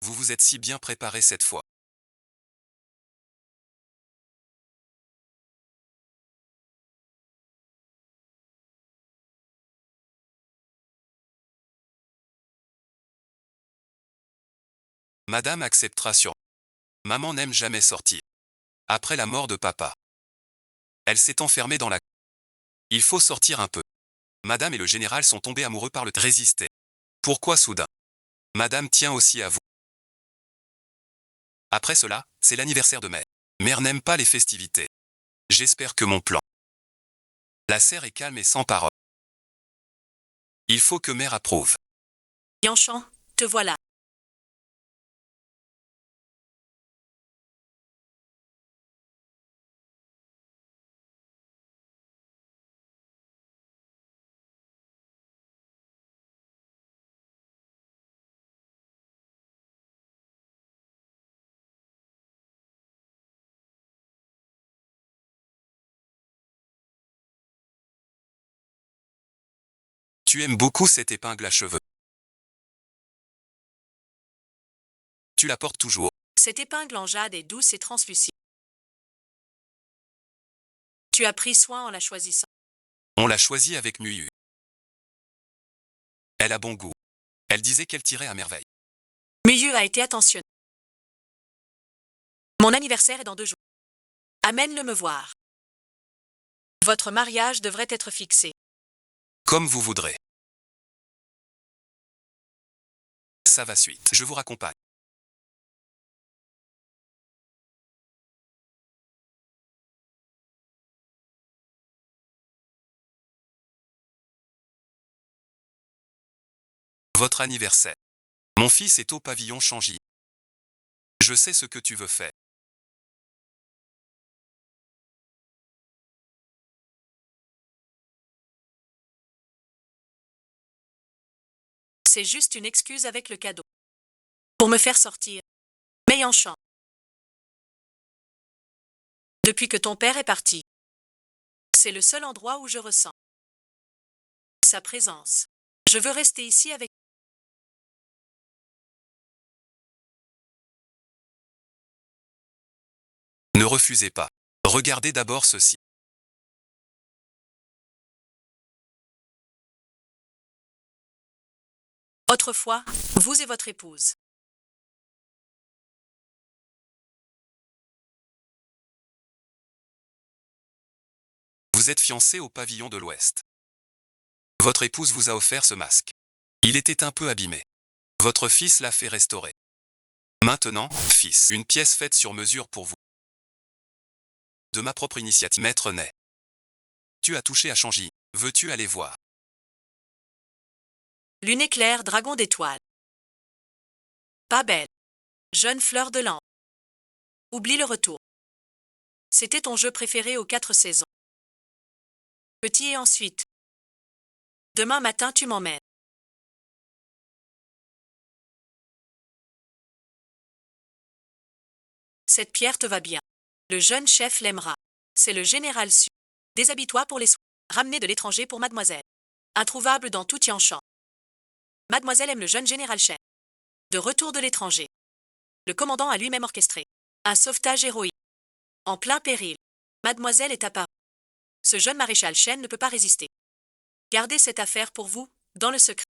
vous vous êtes si bien préparé cette fois. Madame acceptera sur. Maman n'aime jamais sortir. Après la mort de papa, elle s'est enfermée dans la. Il faut sortir un peu. Madame et le général sont tombés amoureux par le résister. Pourquoi soudain? Madame tient aussi à vous. Après cela, c'est l'anniversaire de mère. Mère n'aime pas les festivités. J'espère que mon plan. La serre est calme et sans parole. Il faut que mère approuve. Yanchang, te voilà. Tu aimes beaucoup cette épingle à cheveux. Tu la portes toujours. Cette épingle en jade est douce et translucide. Tu as pris soin en la choisissant. On l'a choisie avec Muyu. Elle a bon goût. Elle disait qu'elle tirait à merveille. Miyu a été attentionné. Mon anniversaire est dans 2 jours. Amène-le me voir. Votre mariage devrait être fixé. Comme vous voudrez. Ça va suite. Je vous raccompagne. Votre anniversaire. Mon fils est au pavillon Changy. Je sais ce que tu veux faire. C'est juste une excuse avec le cadeau. Pour me faire sortir. Mais Yanchang. Depuis que ton père est parti. C'est le seul endroit où je ressens sa présence. Je veux rester ici avec. Ne refusez pas. Regardez d'abord ceci. Autrefois, vous et votre épouse. Vous êtes fiancé au pavillon de l'Ouest. Votre épouse vous a offert ce masque. Il était un peu abîmé. Votre fils l'a fait restaurer. Maintenant, fils, une pièce faite sur mesure pour vous. De ma propre initiative, maître Ney. Tu as touché à Changy. Veux-tu aller voir? Lune éclair, dragon d'étoiles. Pas belle. Jeune fleur de l'an. Oublie le retour. C'était ton jeu préféré aux 4 saisons. Petit et ensuite. Demain matin, tu m'emmènes. Cette pierre te va bien. Le jeune chef l'aimera. C'est le général Su. Déshabille-toi pour les soins. Ramené de l'étranger pour mademoiselle. Introuvable dans tout Yanchang. Mademoiselle aime le jeune général chef. De retour de l'étranger. Le commandant a lui-même orchestré. Un sauvetage héroïque. En plein péril. Mademoiselle est apparue. Ce jeune maréchal Chen ne peut pas résister. Gardez cette affaire pour vous, dans le secret.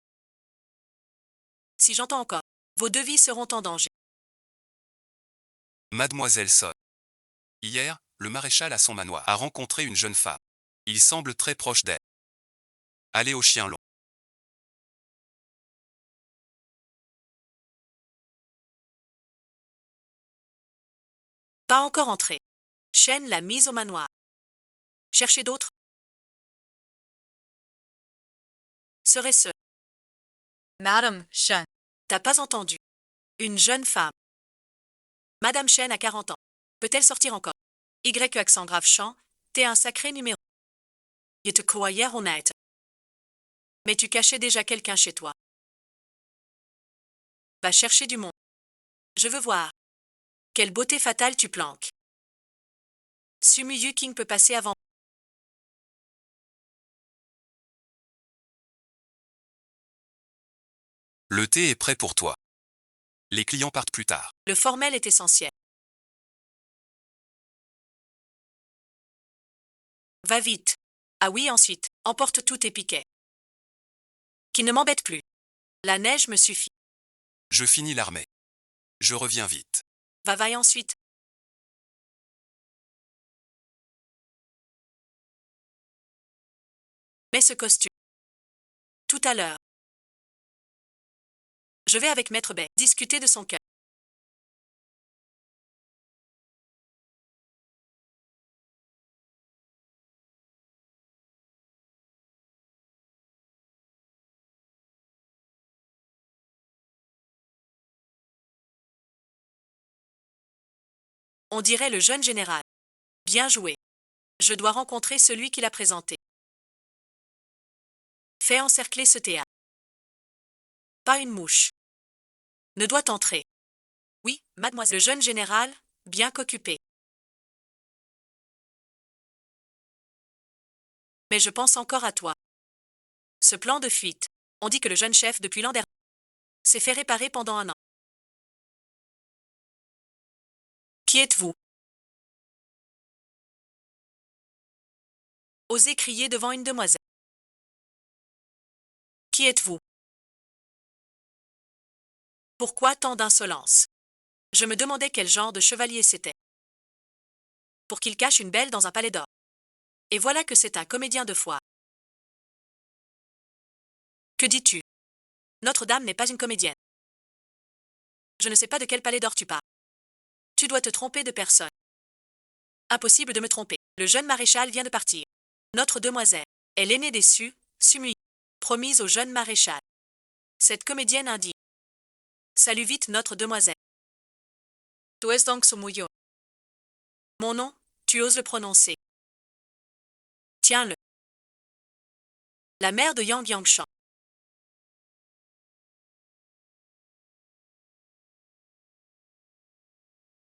Si j'entends encore, vos 2 vies seront en danger. Mademoiselle Son. Hier, le maréchal à son manoir a rencontré une jeune femme. Il semble très proche d'elle. Allez au chien long. Pas encore entré. Chen l'a mise au manoir. Cherchez d'autres. Serait-ce. Madame Shen. T'as pas entendu. Une jeune femme. Madame Chen a 40 ans. Peut-elle sortir encore? Y accent grave chant, t'es un sacré numéro. Je te croyais honnête. Mais tu cachais déjà quelqu'un chez toi. Va chercher du monde. Je veux voir. Quelle beauté fatale tu planques. Sumu Yu King peut passer avant. Le thé est prêt pour toi. Les clients partent plus tard. Le formel est essentiel. Va vite. Ah oui, ensuite, emporte tous tes piquets. Qui ne m'embête plus. La neige me suffit. Je finis l'armée. Je reviens vite. Va ensuite. Mets ce costume. Tout à l'heure. Je vais avec Maître Bay discuter de son cœur. On dirait le jeune général. Bien joué. Je dois rencontrer celui qui l'a présenté. Fais encercler ce théâtre. Pas une mouche. Ne doit entrer. Oui, mademoiselle. Le jeune général, bien qu'occupé. Mais je pense encore à toi. Ce plan de fuite. On dit que le jeune chef, depuis l'an dernier, s'est fait réparer pendant un an. Qui êtes-vous? Osez crier devant une demoiselle. Qui êtes-vous? Pourquoi tant d'insolence? Je me demandais quel genre de chevalier c'était. Pour qu'il cache une belle dans un palais d'or. Et voilà que c'est un comédien de foire. Que dis-tu? Notre-Dame n'est pas une comédienne. Je ne sais pas de quel palais d'or tu parles. Tu dois te tromper de personne. Impossible de me tromper. Le jeune maréchal vient de partir. Notre demoiselle est l'aînée des Sumui, promise au jeune maréchal. Cette comédienne indigne. Salue vite notre demoiselle. Tu es donc Sumuyo. Mon nom, tu oses le prononcer. Tiens-le. La mère de Yang Yangshan.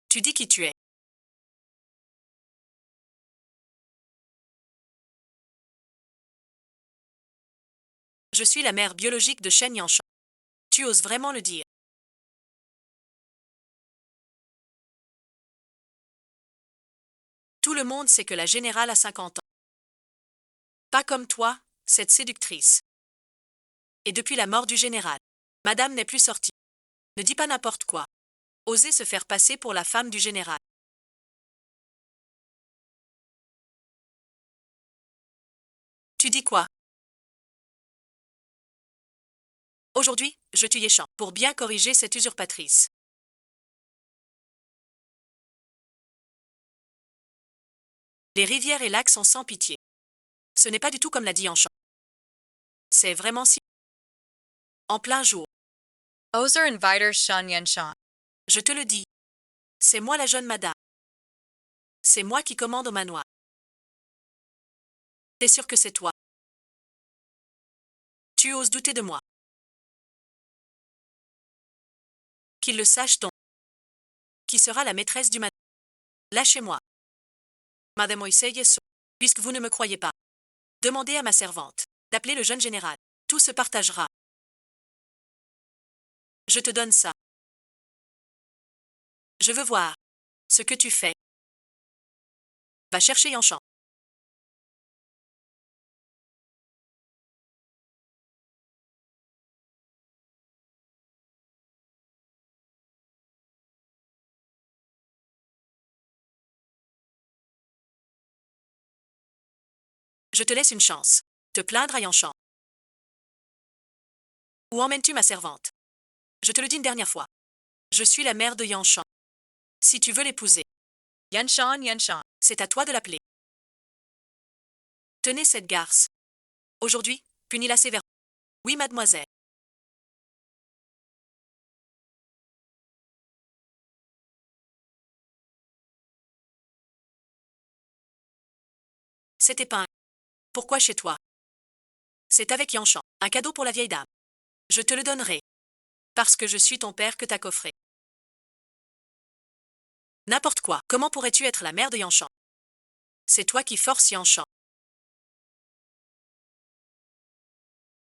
Tu dis qui tu es. Je suis la mère biologique de Shen Yangshan. Tu oses vraiment le dire. Tout le monde sait que la générale a 50 ans. Pas comme toi, cette séductrice. Et depuis la mort du général, madame n'est plus sortie. Ne dis pas n'importe quoi. Osez se faire passer pour la femme du général. Tu dis quoi? Aujourd'hui, je tue Yéchan pour bien corriger cette usurpatrice. Les rivières et lacs sont sans pitié. Ce n'est pas du tout comme l'a dit Yangshan. C'est vraiment si. En plein jour. Ozer inviter Shan Yanshan. Je te le dis. C'est moi la jeune madame. C'est moi qui commande au manoir. T'es sûr que c'est toi? Tu oses douter de moi? Qu'il le sache donc. Qui sera la maîtresse du manoir? Lâchez-moi. Madame Oiseyeso, puisque vous ne me croyez pas. Demandez à ma servante d'appeler le jeune général. Tout se partagera. Je te donne ça. Je veux voir ce que tu fais. Va chercher Yangshan. Je te laisse une chance. Te plaindre à Yangshan. Où emmènes-tu ma servante? Je te le dis une dernière fois. Je suis la mère de Yangshan. Si tu veux l'épouser, Yanshan. c'est à toi de l'appeler. Tenez cette garce. Aujourd'hui, punis-la sévèrement. Oui, mademoiselle. Cette épingle. Pourquoi chez toi? C'est avec Yangshan. Un cadeau pour la vieille dame. Je te le donnerai. Parce que je suis ton père que t'as coffré. N'importe quoi. Comment pourrais-tu être la mère de Yangshan? C'est toi qui forces Yangshan.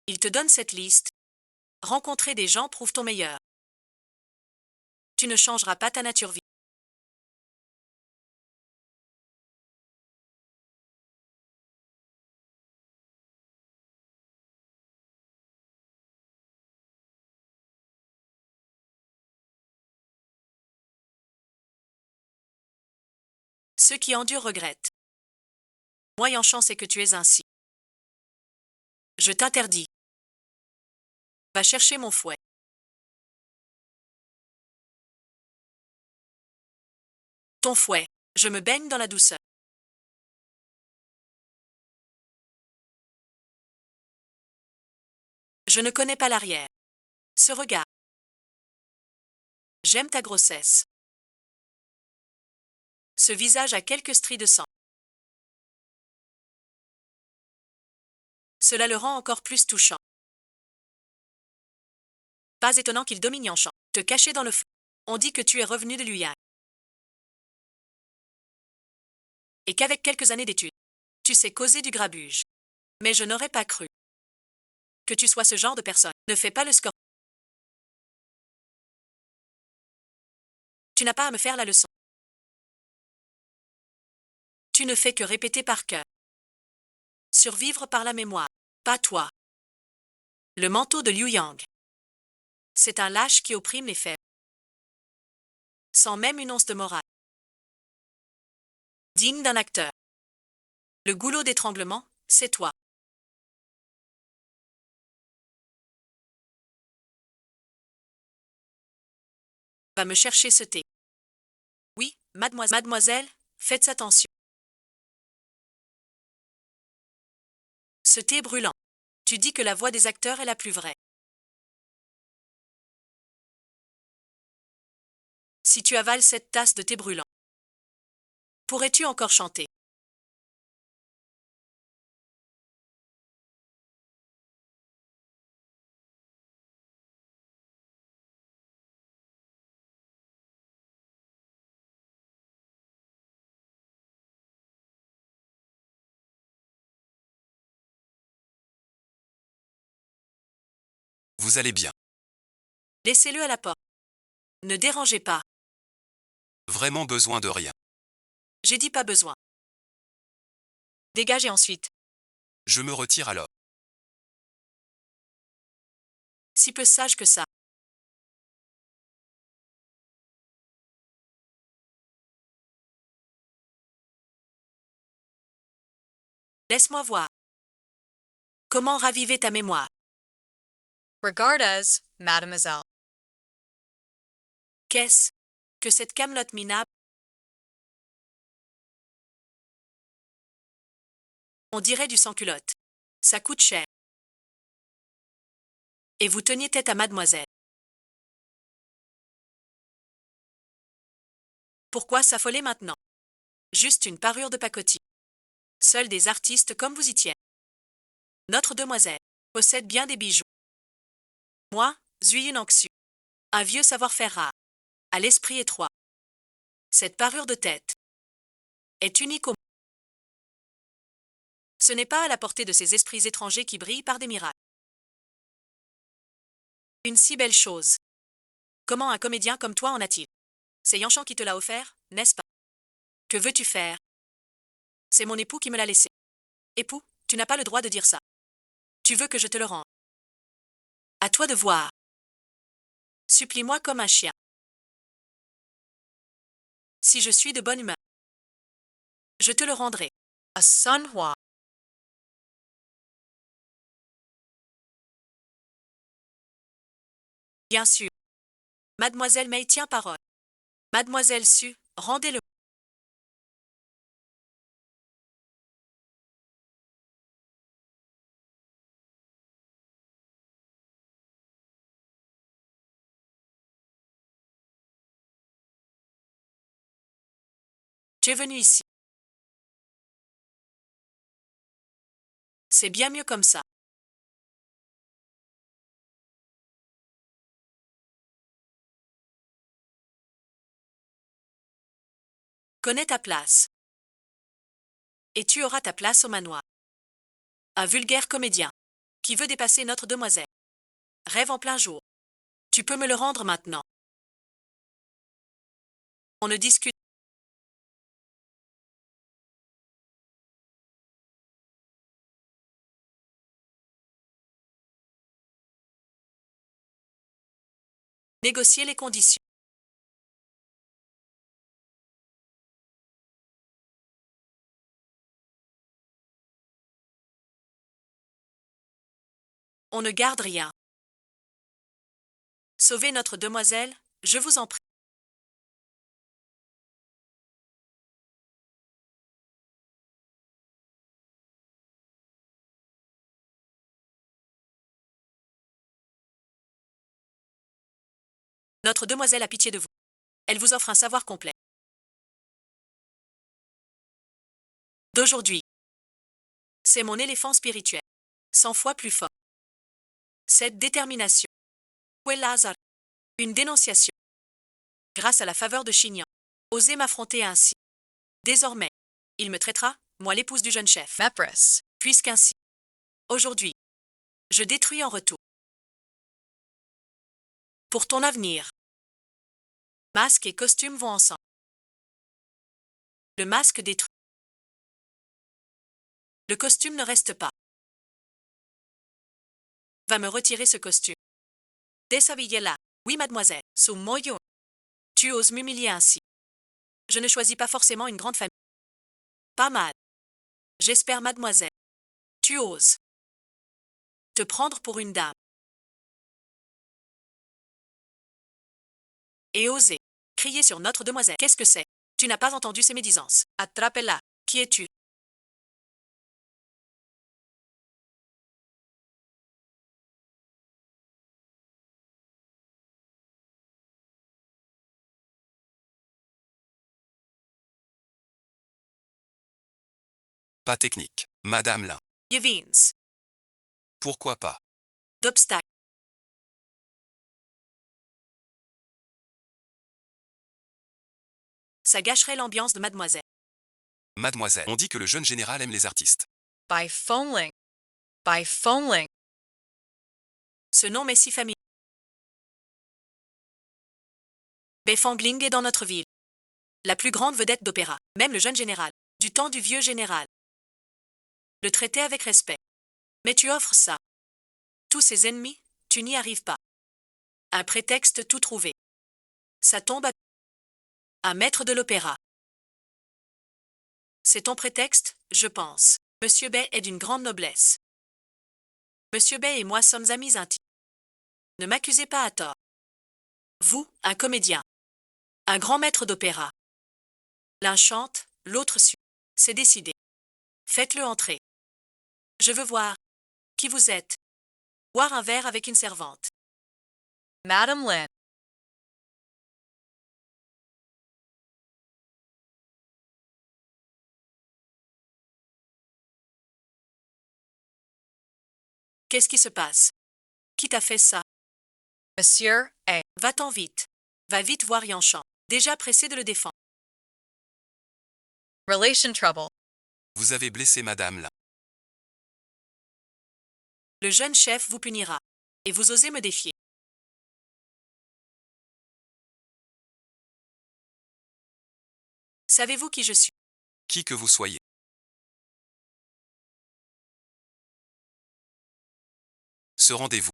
Il te donne cette liste. Rencontrer des gens prouve ton meilleur. Tu ne changeras pas ta nature vive. Ceux qui endurent regrettent. Moi, Yanchang, c'est que tu es ainsi. Je t'interdis. Va chercher mon fouet. Ton fouet. Je me baigne dans la douceur. Je ne connais pas l'arrière. Ce regard. J'aime ta grossesse. Ce visage a quelques stries de sang. Cela le rend encore plus touchant. Pas étonnant qu'il domine Yanchang. Te cacher dans le feu. On dit que tu es revenu de Luyan. Et qu'avec quelques années d'études, tu sais causer du grabuge. Mais je n'aurais pas cru que tu sois ce genre de personne. Ne fais pas le score. Tu n'as pas à me faire la leçon. Tu ne fais que répéter par cœur. Survivre par la mémoire. Pas toi. Le manteau de Liu Yang. C'est un lâche qui opprime les faibles. Sans même une once de morale. Digne d'un acteur. Le goulot d'étranglement, c'est toi. Va me chercher ce thé. Oui, mademoiselle, faites attention. Ce thé brûlant. Tu dis que la voix des acteurs est la plus vraie. Si tu avales cette tasse de thé brûlant, pourrais-tu encore chanter? Vous allez bien. Laissez-le à la porte. Ne dérangez pas. Vraiment besoin de rien. J'ai dit pas besoin. Dégagez ensuite. Je me retire alors. Si peu sage que ça. Laisse-moi voir. Comment raviver ta mémoire? Regard as, mademoiselle. Qu'est-ce que cette camelote minable? On dirait du sans-culotte. Ça coûte cher. Et vous teniez tête à mademoiselle. Pourquoi s'affoler maintenant? Juste une parure de pacotille. Seuls des artistes comme vous y tiennent. Notre demoiselle possède bien des bijoux. Moi, suis une anxieuse. Un vieux savoir-faire rare. À l'esprit étroit. Cette parure de tête est unique au monde. Ce n'est pas à la portée de ces esprits étrangers qui brillent par des miracles. Une si belle chose. Comment un comédien comme toi en a-t-il? C'est Yanchang qui te l'a offert, n'est-ce pas? Que veux-tu faire? C'est mon époux qui me l'a laissé. Époux, tu n'as pas le droit de dire ça. Tu veux que je te le rende. À toi de voir. Supplie-moi comme un chien. Si je suis de bonne humeur, je te le rendrai. A Sunhua. Bien sûr. Mademoiselle Mei tient parole. Mademoiselle Su, rendez-le. Tu es venu ici. C'est bien mieux comme ça. Connais ta place. Et tu auras ta place au manoir. Un vulgaire comédien qui veut dépasser notre demoiselle. Rêve en plein jour. Tu peux me le rendre maintenant. On ne discute. Négocier les conditions. On ne garde rien. Sauvez notre demoiselle, je vous en prie. Notre demoiselle a pitié de vous. Elle vous offre un savoir complet. D'aujourd'hui. C'est mon éléphant spirituel. 100 fois plus fort. Cette détermination. Lazare. Une dénonciation. Grâce à la faveur de Chignan. Osez m'affronter ainsi. Désormais, il me traitera, moi l'épouse du jeune chef. Mepris. Puisqu'ainsi. Aujourd'hui. Je détruis en retour. Pour ton avenir. Masque et costume vont ensemble. Le masque détruit. Le costume ne reste pas. Va me retirer ce costume. Déshabillez-la. Oui, mademoiselle. Sous moyo. Tu oses m'humilier ainsi. Je ne choisis pas forcément une grande famille. Pas mal. J'espère, mademoiselle. Tu oses. Te prendre pour une dame. Et oser. Crier sur notre demoiselle. Qu'est-ce que c'est? Tu n'as pas entendu ces médisances. Attrape-la. Qui es-tu? Pas technique. Madame Lin. Yevins. Pourquoi pas? D'obstacles. Ça gâcherait l'ambiance de mademoiselle. Mademoiselle. On dit que le jeune général aime les artistes. By Fongling. By Fongling. Ce nom m'est si familier. Befangling est dans notre ville. La plus grande vedette d'opéra, même le jeune général, du temps du vieux général. Le traitait avec respect. Mais tu offres ça. Tous ses ennemis, tu n'y arrives pas. Un prétexte tout trouvé. Ça tombe à... Un maître de l'opéra. C'est ton prétexte, je pense. Monsieur Bay est d'une grande noblesse. Monsieur Bay et moi sommes amis intimes. Ne m'accusez pas à tort. Vous, un comédien. Un grand maître d'opéra. L'un chante, l'autre suit. C'est décidé. Faites-le entrer. Je veux voir. Qui vous êtes? Boire un verre avec une servante. Madame Lin. Qu'est-ce qui se passe? Qui t'a fait ça? Monsieur A. Va-t'en vite. Va vite voir Yanchan. Déjà pressé de le défendre. Relation trouble. Vous avez blessé Madame Lin. Le jeune chef vous punira. Et vous osez me défier. Savez-vous qui je suis? Qui que vous soyez. Ce rendez-vous.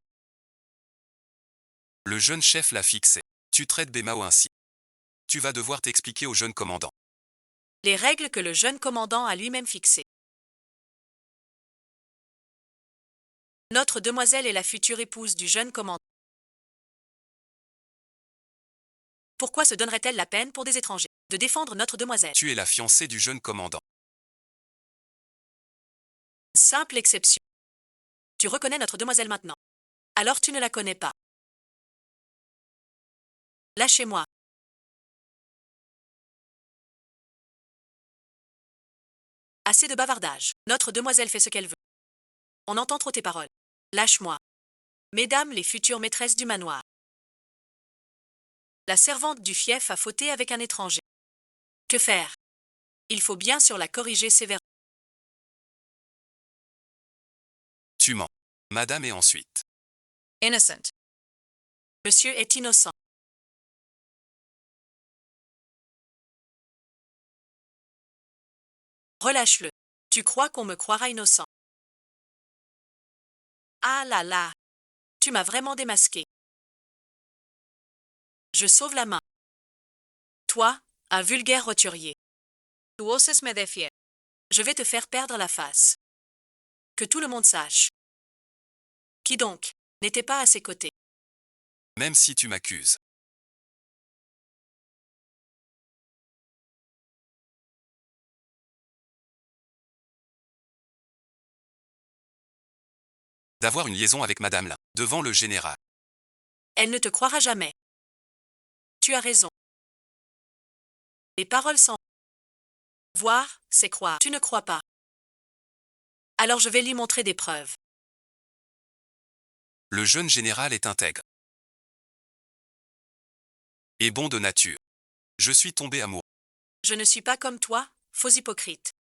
Le jeune chef l'a fixé. Tu traites Bémao ainsi. Tu vas devoir t'expliquer au jeune commandant. Les règles que le jeune commandant a lui-même fixées. Notre demoiselle est la future épouse du jeune commandant. Pourquoi se donnerait-elle la peine pour des étrangers de défendre notre demoiselle? Tu es la fiancée du jeune commandant. Simple exception. Tu reconnais notre demoiselle maintenant. Alors tu ne la connais pas. Lâchez-moi. Assez de bavardage. Notre demoiselle fait ce qu'elle veut. On entend trop tes paroles. Lâche-moi. Mesdames les futures maîtresses du manoir. La servante du fief a fauté avec un étranger. Que faire? Il faut bien sûr la corriger sévèrement. Tu mens. Madame et ensuite. Innocent. Monsieur est innocent. Relâche-le. Tu crois qu'on me croira innocent. Ah là là. Tu m'as vraiment démasqué. Je sauve la main. Toi, un vulgaire roturier. Tu oses me défier. Je vais te faire perdre la face. Que tout le monde sache. Qui donc n'était pas à ses côtés? Même si tu m'accuses. D'avoir une liaison avec Madame Lin, devant le général. Elle ne te croira jamais. Tu as raison. Les paroles sans voir, c'est croire. Tu ne crois pas. Alors je vais lui montrer des preuves. Le jeune général est intègre. Et bon de nature. Je suis tombé amoureux. Je ne suis pas comme toi, faux hypocrite.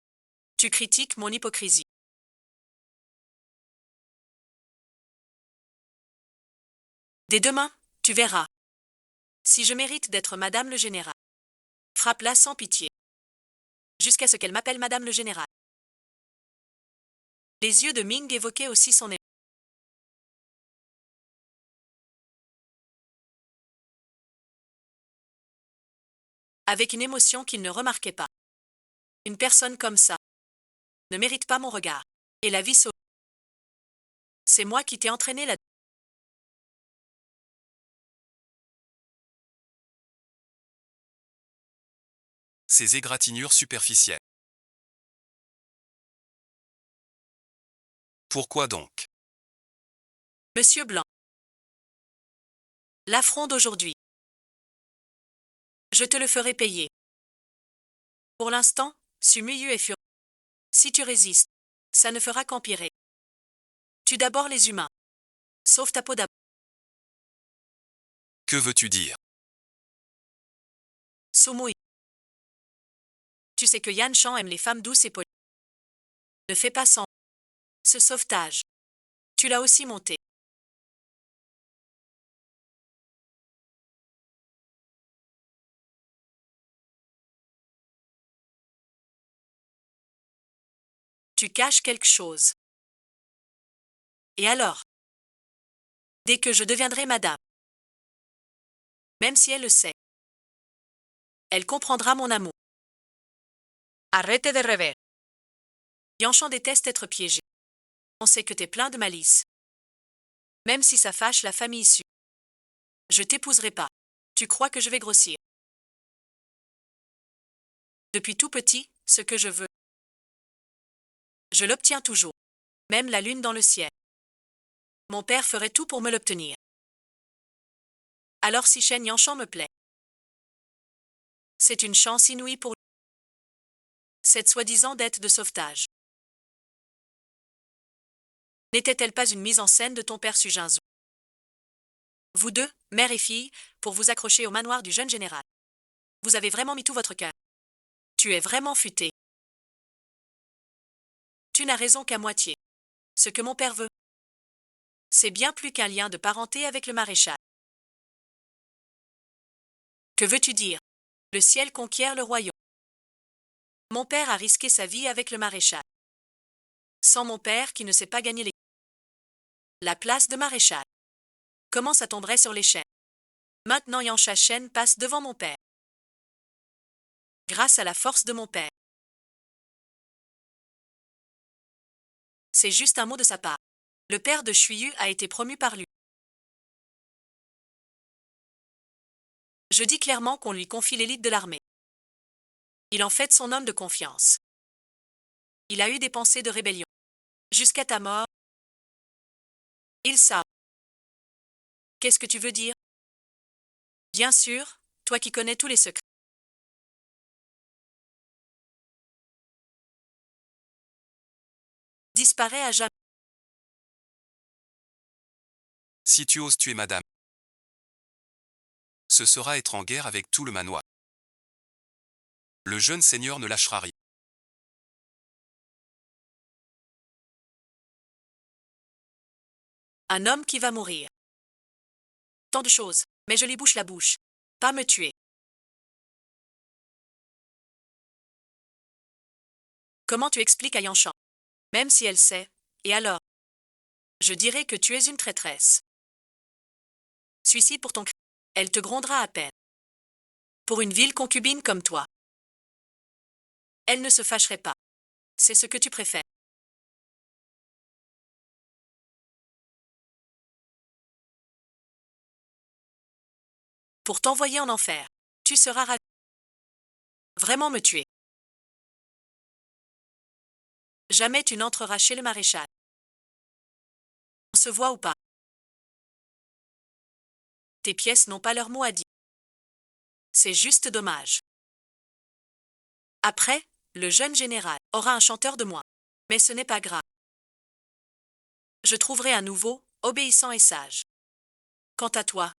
Tu critiques mon hypocrisie. Dès demain, tu verras. Si je mérite d'être Madame le Général. Frappe-la sans pitié. Jusqu'à ce qu'elle m'appelle Madame le Général. Les yeux de Ming évoquaient aussi son émotion. Avec une émotion qu'il ne remarquait pas. Une personne comme ça ne mérite pas mon regard. Et la vie sauve. C'est moi qui t'ai entraîné là. Ces égratignures superficielles. Pourquoi donc? Monsieur Blanc. L'affront d'aujourd'hui. Je te le ferai payer. Pour l'instant, Sumuyu est furieux. Si tu résistes, ça ne fera qu'empirer. Tue d'abord les humains. Sauve ta peau d'abord. Que veux-tu dire? Sumui. Tu sais que Yan Shan aime les femmes douces et polies. Ne fais pas sans. Ce sauvetage. Tu l'as aussi monté. Tu caches quelque chose. Et alors? Dès que je deviendrai madame. Même si elle le sait. Elle comprendra mon amour. Arrête de rêver. Yanshan déteste être piégé. On sait que t'es plein de malice. Même si ça fâche la famille issue. Je t'épouserai pas. Tu crois que je vais grossir. Depuis tout petit, ce que je veux. Je l'obtiens toujours. Même la lune dans le ciel. Mon père ferait tout pour me l'obtenir. Alors si Shen Yanshan me plaît. C'est une chance inouïe pour lui. Cette soi-disant dette de sauvetage. N'était-elle pas une mise en scène de ton père Sujinzu? Vous deux, mère et fille, pour vous accrocher au manoir du jeune général. Vous avez vraiment mis tout votre cœur. Tu es vraiment futé. Tu n'as raison qu'à moitié. Ce que mon père veut, c'est bien plus qu'un lien de parenté avec le maréchal. Que veux-tu dire? Le ciel conquiert le royaume. Mon père a risqué sa vie avec le maréchal. Sans mon père qui ne sait pas gagner la place de maréchal. Comment ça tomberait sur les chaînes? Maintenant Yansha Shen passe devant mon père. Grâce à la force de mon père. C'est juste un mot de sa part. Le père de Shuyu a été promu par lui. Je dis clairement qu'on lui confie l'élite de l'armée. Il en fait son homme de confiance. Il a eu des pensées de rébellion. Jusqu'à ta mort. Il savent. Qu'est-ce que tu veux dire? Bien sûr, toi qui connais tous les secrets. Disparaît à jamais. Si tu oses tuer Madame, ce sera être en guerre avec tout le manoir. Le jeune seigneur ne lâchera rien. Un homme qui va mourir. Tant de choses, mais je lui bouche la bouche. Pas me tuer. Comment tu expliques à Yanshan? Même si elle sait, et alors? Je dirais que tu es une traîtresse. Suicide pour ton crime. Elle te grondera à peine. Pour une ville concubine comme toi. Elle ne se fâcherait pas. C'est ce que tu préfères. Pour t'envoyer en enfer. Tu seras ravi. Vraiment me tuer. Jamais tu n'entreras chez le maréchal. On se voit ou pas? Tes pièces n'ont pas leur mot à dire. C'est juste dommage. Après, le jeune général aura un chanteur de moi. Mais ce n'est pas grave. Je trouverai un nouveau, obéissant et sage. Quant à toi,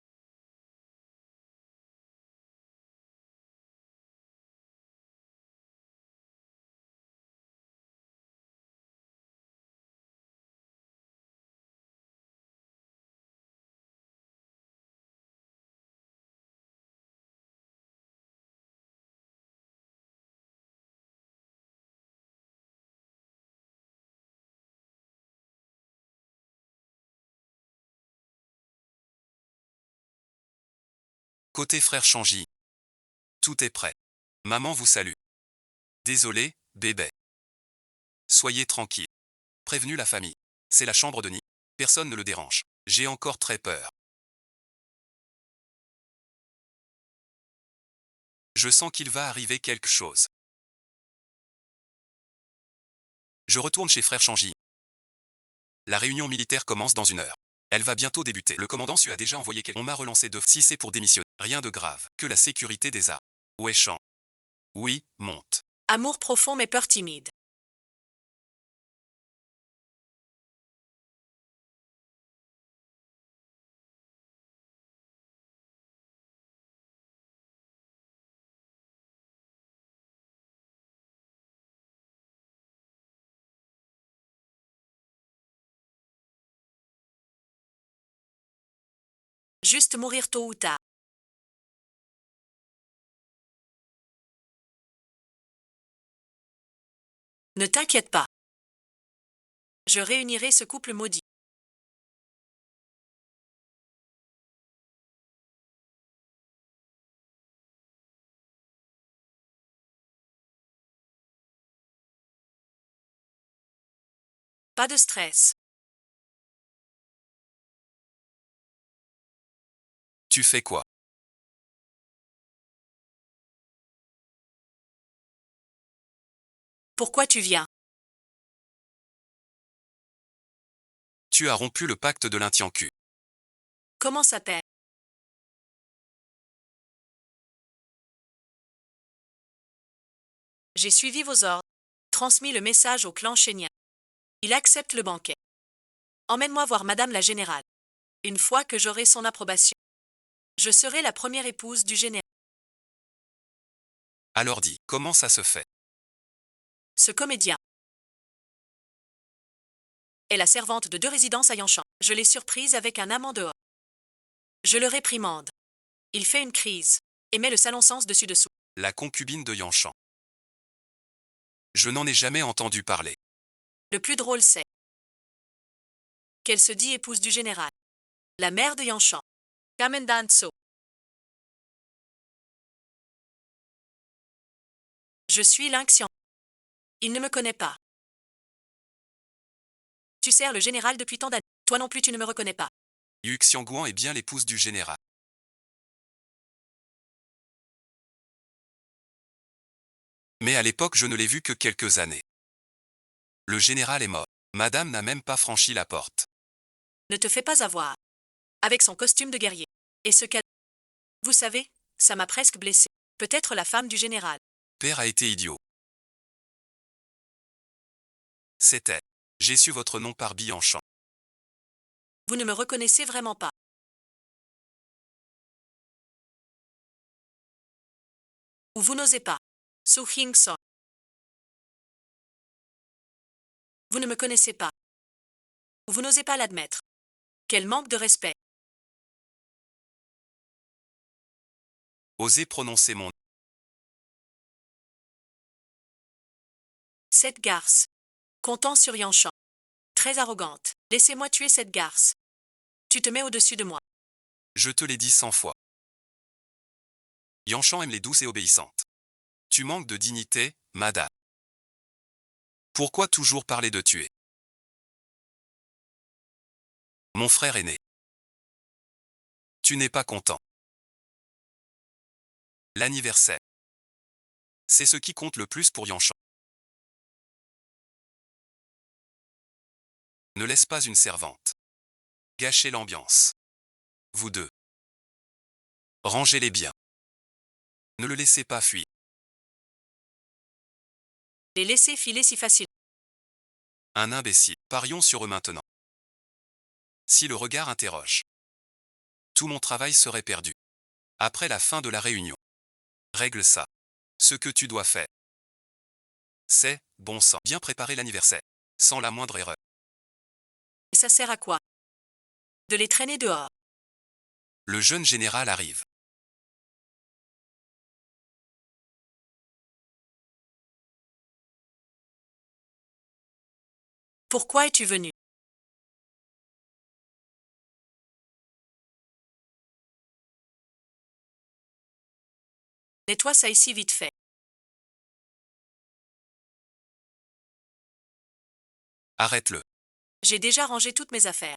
Côté frère Changy. Tout est prêt. Maman vous salue. Désolé, bébé. Soyez tranquille. Prévenu la famille. C'est la chambre de Nid. Personne ne le dérange. J'ai encore très peur. Je sens qu'il va arriver quelque chose. Je retourne chez frère Changy. La réunion militaire commence dans 1 heure. Elle va bientôt débuter. Le commandant Su a déjà envoyé quelqu'un. On m'a relancé si c'est pour démissionner. Rien de grave. Que la sécurité des arts. Wesh. Oui, monte. amour profond mais peur timide. Juste mourir tôt ou tard. Ne t'inquiète pas. Je réunirai ce couple maudit. Pas de stress. Tu fais quoi? Pourquoi tu viens? Tu as rompu le pacte de l'Intiancu. Comment s'appelle? J'ai suivi vos ordres. Transmis le message au clan chénien. Il accepte le banquet. Emmène-moi voir Madame la Générale. Une fois que j'aurai son approbation, je serai la première épouse du général. Alors dis, comment ça se fait? Ce comédien est la servante de 2 résidences à Yanshan. Je l'ai surprise avec un amant dehors. Je le réprimande. Il fait une crise et met le salon sens dessus-dessous. La concubine de Yanshan. Je n'en ai jamais entendu parler. Le plus drôle c'est qu'elle se dit épouse du général. La mère de Yanshan. Kamendanso. Je suis Lynxian. Il ne me connaît pas. Tu sers le général depuis tant d'années. Toi non plus tu ne me reconnais pas. Yu Xiangguan est bien l'épouse du général. Mais à l'époque je ne l'ai vu que quelques années. Le général est mort. Madame n'a même pas franchi la porte. Ne te fais pas avoir. Avec son costume de guerrier. Et ce cadeau. Vous savez, ça m'a presque blessé. Peut-être la femme du général. Père a été idiot. C'était. J'ai su votre nom par Bianchan. Vous ne me reconnaissez vraiment pas. Ou vous n'osez pas. Su Hing Song. Vous ne me connaissez pas. Ou vous n'osez pas l'admettre. Quel manque de respect. Osez prononcer mon nom. Cette garce. Comptant sur Yanchan. Très arrogante. Laissez-moi tuer cette garce. Tu te mets au-dessus de moi. Je te l'ai dit 100 fois. Yanchan aime les douces et obéissantes. Tu manques de dignité, madame. Pourquoi toujours parler de tuer? Mon frère aîné. Tu n'es pas content. L'anniversaire. C'est ce qui compte le plus pour Yanchan. Ne laisse pas une servante gâcher l'ambiance. Vous deux. Rangez les biens. Ne le laissez pas fuir. Les laisser filer si facile. Un imbécile. Parions sur eux maintenant. Si le regard interroge, tout mon travail serait perdu. Après la fin de la réunion. Règle ça. Ce que tu dois faire, c'est, bon sang, bien préparer l'anniversaire. Sans la moindre erreur. Et ça sert à quoi? De les traîner dehors. Le jeune général arrive. Pourquoi es-tu venu? Nettoie ça ici vite fait. Arrête-le. J'ai déjà rangé toutes mes affaires.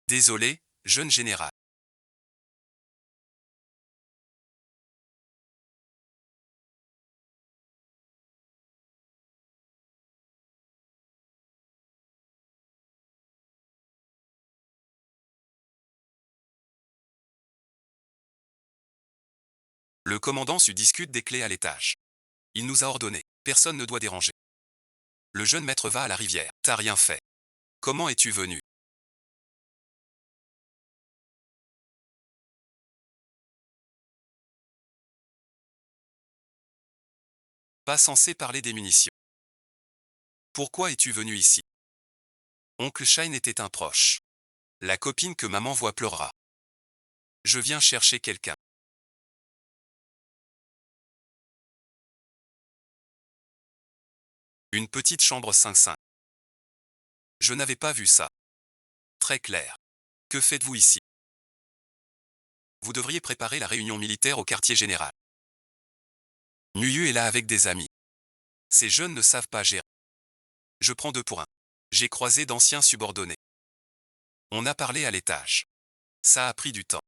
Désolé, jeune général. Le commandant discute des clés à l'étage. Il nous a ordonné. Personne ne doit déranger. Le jeune maître va à la rivière. T'as rien fait. Comment es-tu venu? Pas censé parler des munitions. Pourquoi es-tu venu ici? Oncle Shine était un proche. La copine que maman voit pleurera. Je viens chercher quelqu'un. Une petite chambre 5-5. Je n'avais pas vu ça. Très clair. Que faites-vous ici? Vous devriez préparer la réunion militaire au quartier général. Nuyu est là avec des amis. Ces jeunes ne savent pas gérer. Je prends 2 pour 1. J'ai croisé d'anciens subordonnés. On a parlé à l'étage. Ça a pris du temps.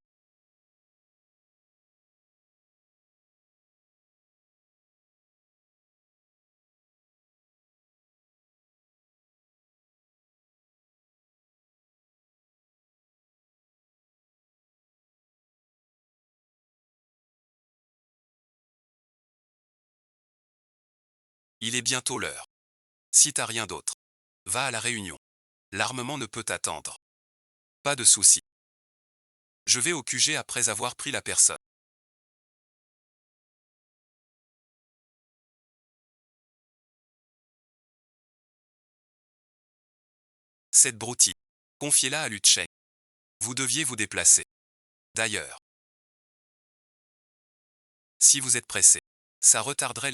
Il est bientôt l'heure. Si t'as rien d'autre, va à la réunion. L'armement ne peut attendre. Pas de souci. Je vais au QG après avoir pris la personne. Cette broutille. Confiez-la à Lutchen. Vous deviez vous déplacer. D'ailleurs, si vous êtes pressé, ça retarderait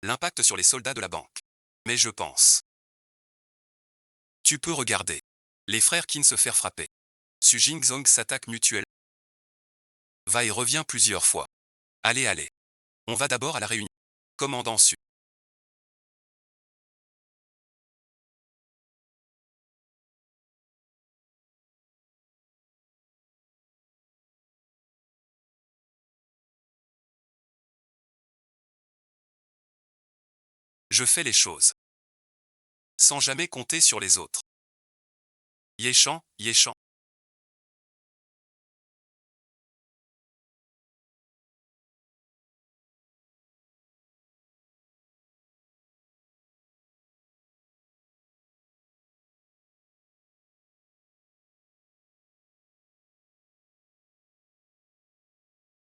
l'impact sur les soldats de la banque. Mais je pense. Tu peux regarder. Les frères Qin se faire frapper. Su Jingzong s'attaque mutuelle. Va et revient plusieurs fois. Allez, allez. On va d'abord à la réunion. Commandant Su. Je fais les choses. Sans jamais compter sur les autres. Yéchan, Yéchan.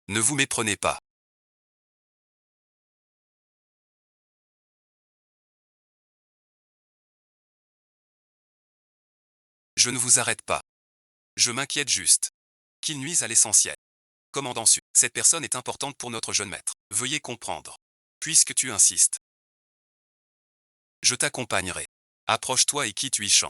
Ne vous méprenez pas. Je ne vous arrête pas. Je m'inquiète juste. Qu'il nuise à l'essentiel. Commandant Su, cette personne est importante pour notre jeune maître. Veuillez comprendre. Puisque tu insistes. Je t'accompagnerai. Approche-toi et quitte Huichan.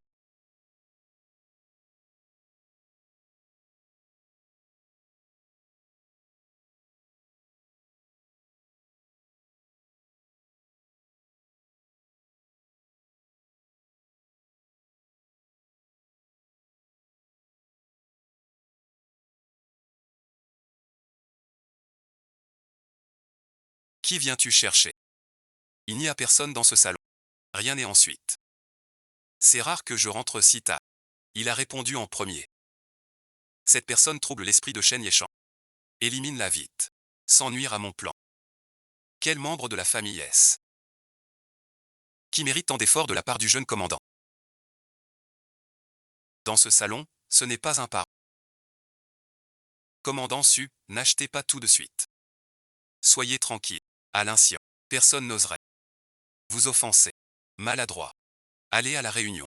Qui viens-tu chercher? Il n'y a personne dans ce salon. Rien n'est ensuite. C'est rare que je rentre si tard. Il a répondu en premier. Cette personne trouble l'esprit de Shen Yeshan. Élimine-la vite. Sans nuire à mon plan. Quel membre de la famille est-ce? Qui mérite tant d'efforts de la part du jeune commandant? Dans ce salon, ce n'est pas un parent. Commandant Su, n'achetez pas tout de suite. Soyez tranquille. À l'instant, personne n'oserait vous offenser. Maladroit. Allez à la réunion.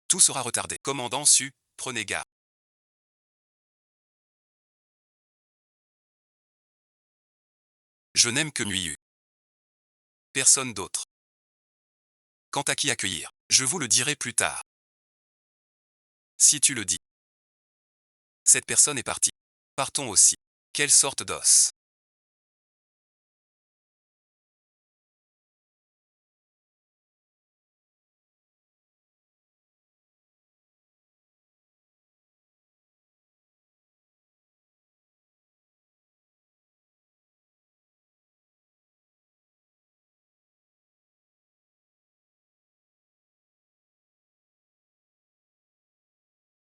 Tout sera retardé. Commandant Su, prenez garde. Je n'aime que Nuiyu. Personne d'autre. Quant à qui accueillir, je vous le dirai plus tard. Si tu le dis. Cette personne est partie. Partons aussi. Quelle sorte d'os?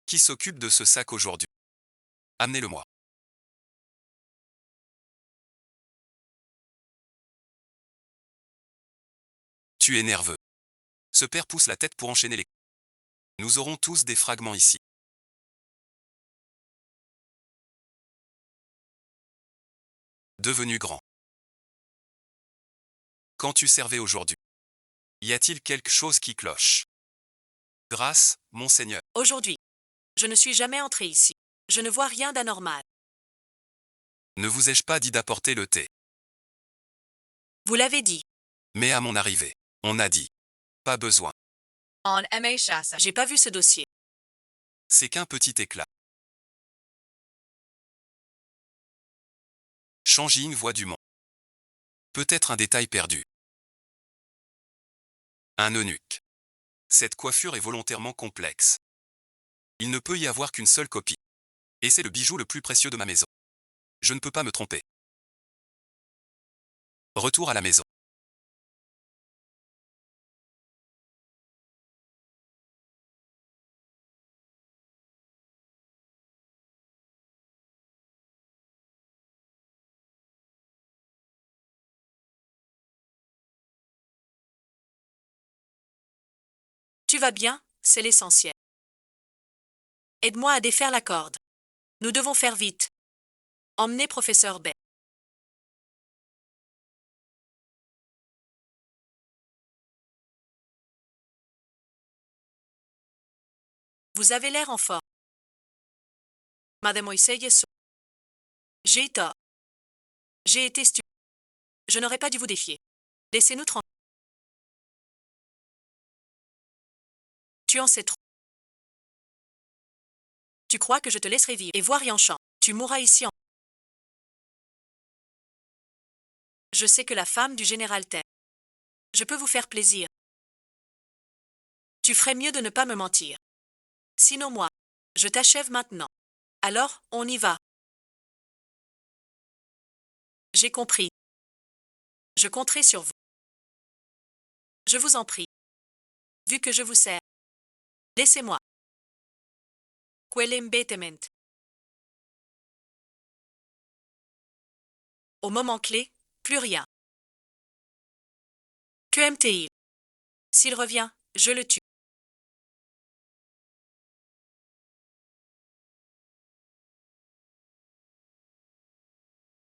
Qui s'occupe de ce sac aujourd'hui? Amenez-le-moi. Tu es nerveux. Ce père pousse la tête pour enchaîner les... Nous aurons tous des fragments ici. Devenu grand. Quand tu servais aujourd'hui? Y a-t-il quelque chose qui cloche? Grâce, monseigneur. Aujourd'hui. Je ne suis jamais entré ici. Je ne vois rien d'anormal. Ne vous ai-je pas dit d'apporter le thé? Vous l'avez dit. Mais à mon arrivée, on a dit. Pas besoin. On aimait chasse. J'ai pas vu ce dossier. C'est qu'un petit éclat. Shang-Jing voit du monde. Peut-être un détail perdu. Un eunuque. Cette coiffure est volontairement complexe. Il ne peut y avoir qu'une seule copie. Et c'est le bijou le plus précieux de ma maison. Je ne peux pas me tromper. Retour à la maison. Tu vas bien, c'est l'essentiel. Aide-moi à défaire la corde. Nous devons faire vite. Emmenez professeur Bay. Vous avez l'air en forme. Mademoiselle Yeso. J'ai eu tort. J'ai été stupide. Je n'aurais pas dû vous défier. Laissez-nous tranquilles. Tu en sais trop. Tu crois que je te laisserai vivre et voir Yanchan. Tu mourras ici en... Je sais que la femme du général t'aime. Je peux vous faire plaisir. Tu ferais mieux de ne pas me mentir. Sinon moi, je t'achève maintenant. Alors, on y va. J'ai compris. Je compterai sur vous. Je vous en prie. Vu que je vous sers. Laissez-moi. Quellembetement. Au moment clé, plus rien. Que aime-t-il? S'il revient, je le tue.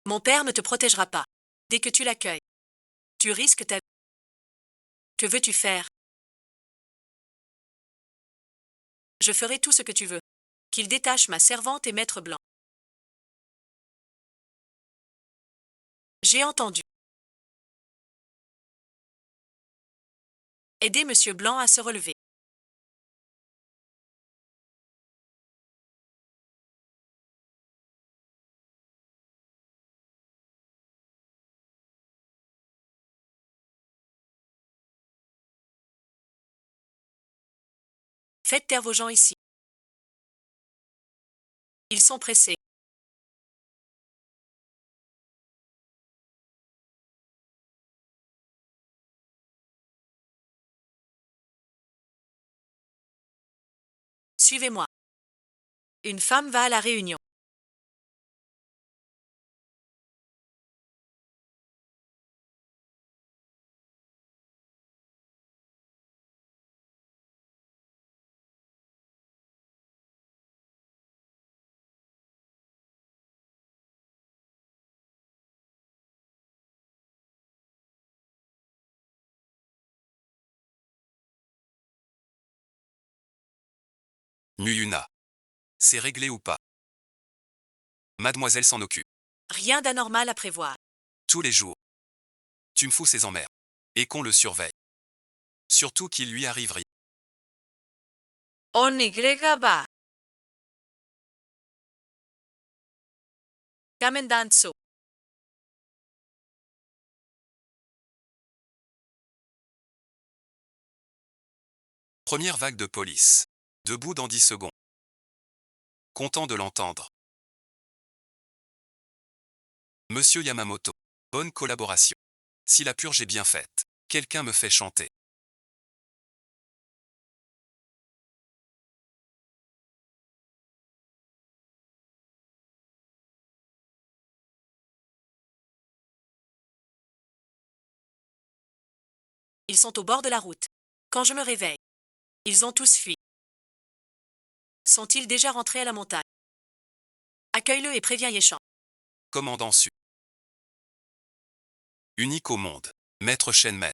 Mon père ne te protégera pas. Dès que tu l'accueilles, tu risques ta vie. Que veux-tu faire? Je ferai tout ce que tu veux. Qu'il détache ma servante et maître Blanc. J'ai entendu. Aidez Monsieur Blanc à se relever. Faites taire vos gens ici. Ils sont pressés. Suivez-moi. Une femme va à la réunion. Muyuna. C'est réglé ou pas? Mademoiselle s'en occupe. Rien d'anormal à prévoir. Tous les jours. Tu me fous ses emmerdes. Et qu'on le surveille. Surtout qu'il lui arrive rien. Onigregaba. Kamendanso. Première vague de police. Debout dans 10 secondes. Content de l'entendre. Monsieur Yamamoto. Bonne collaboration. Si la purge est bien faite, quelqu'un me fait chanter. Ils sont au bord de la route. Quand je me réveille, ils ont tous fui. Sont-ils déjà rentrés à la montagne? Accueille-le et préviens Yéchan. Commandant Su. Unique au monde. Maître Shenmei.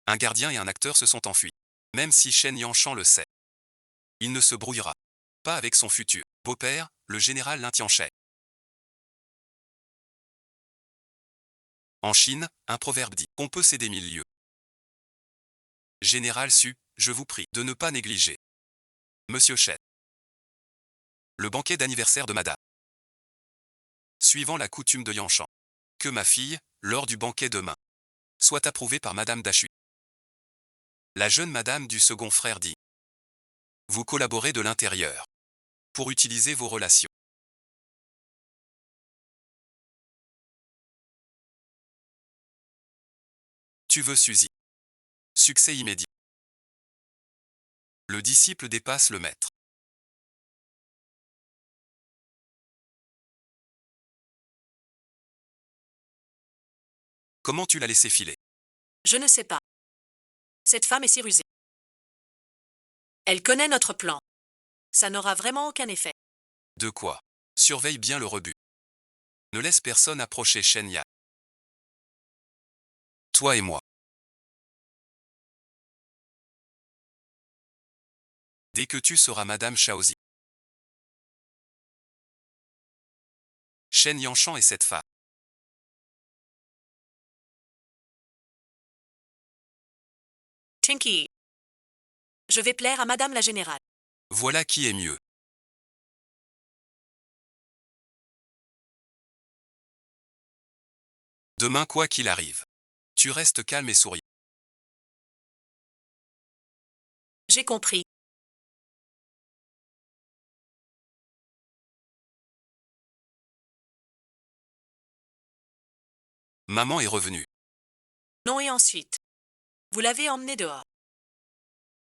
Un gardien et un acteur se sont enfuis. Même si Shen Yanshan le sait. Il ne se brouillera pas avec son futur beau-père, le général Lin Tianchai. En Chine, un proverbe dit qu'on peut céder 1000 lieues. Général Su, je vous prie de ne pas négliger. Monsieur Shen. Le banquet d'anniversaire de madame. Suivant la coutume de Yanshan. Que ma fille, lors du banquet demain, soit approuvée par madame Dachu. La jeune madame du second frère dit. Vous collaborez de l'intérieur. Pour utiliser vos relations. Tu veux Suzy. Succès immédiat. Le disciple dépasse le maître. Comment tu l'as laissé filer? Je ne sais pas. Cette femme est si rusée. Elle connaît notre plan. Ça n'aura vraiment aucun effet. De quoi? Surveille bien le rebut. Ne laisse personne approcher Shen Ya. Toi et moi. Dès que tu seras Madame Shaozi. Shen Yanshan et cette femme. Tinky. Je vais plaire à Madame la Générale. Voilà qui est mieux. Demain quoi qu'il arrive. Tu restes calme et souris. J'ai compris. Maman est revenue. Non et ensuite. Vous l'avez emmené dehors.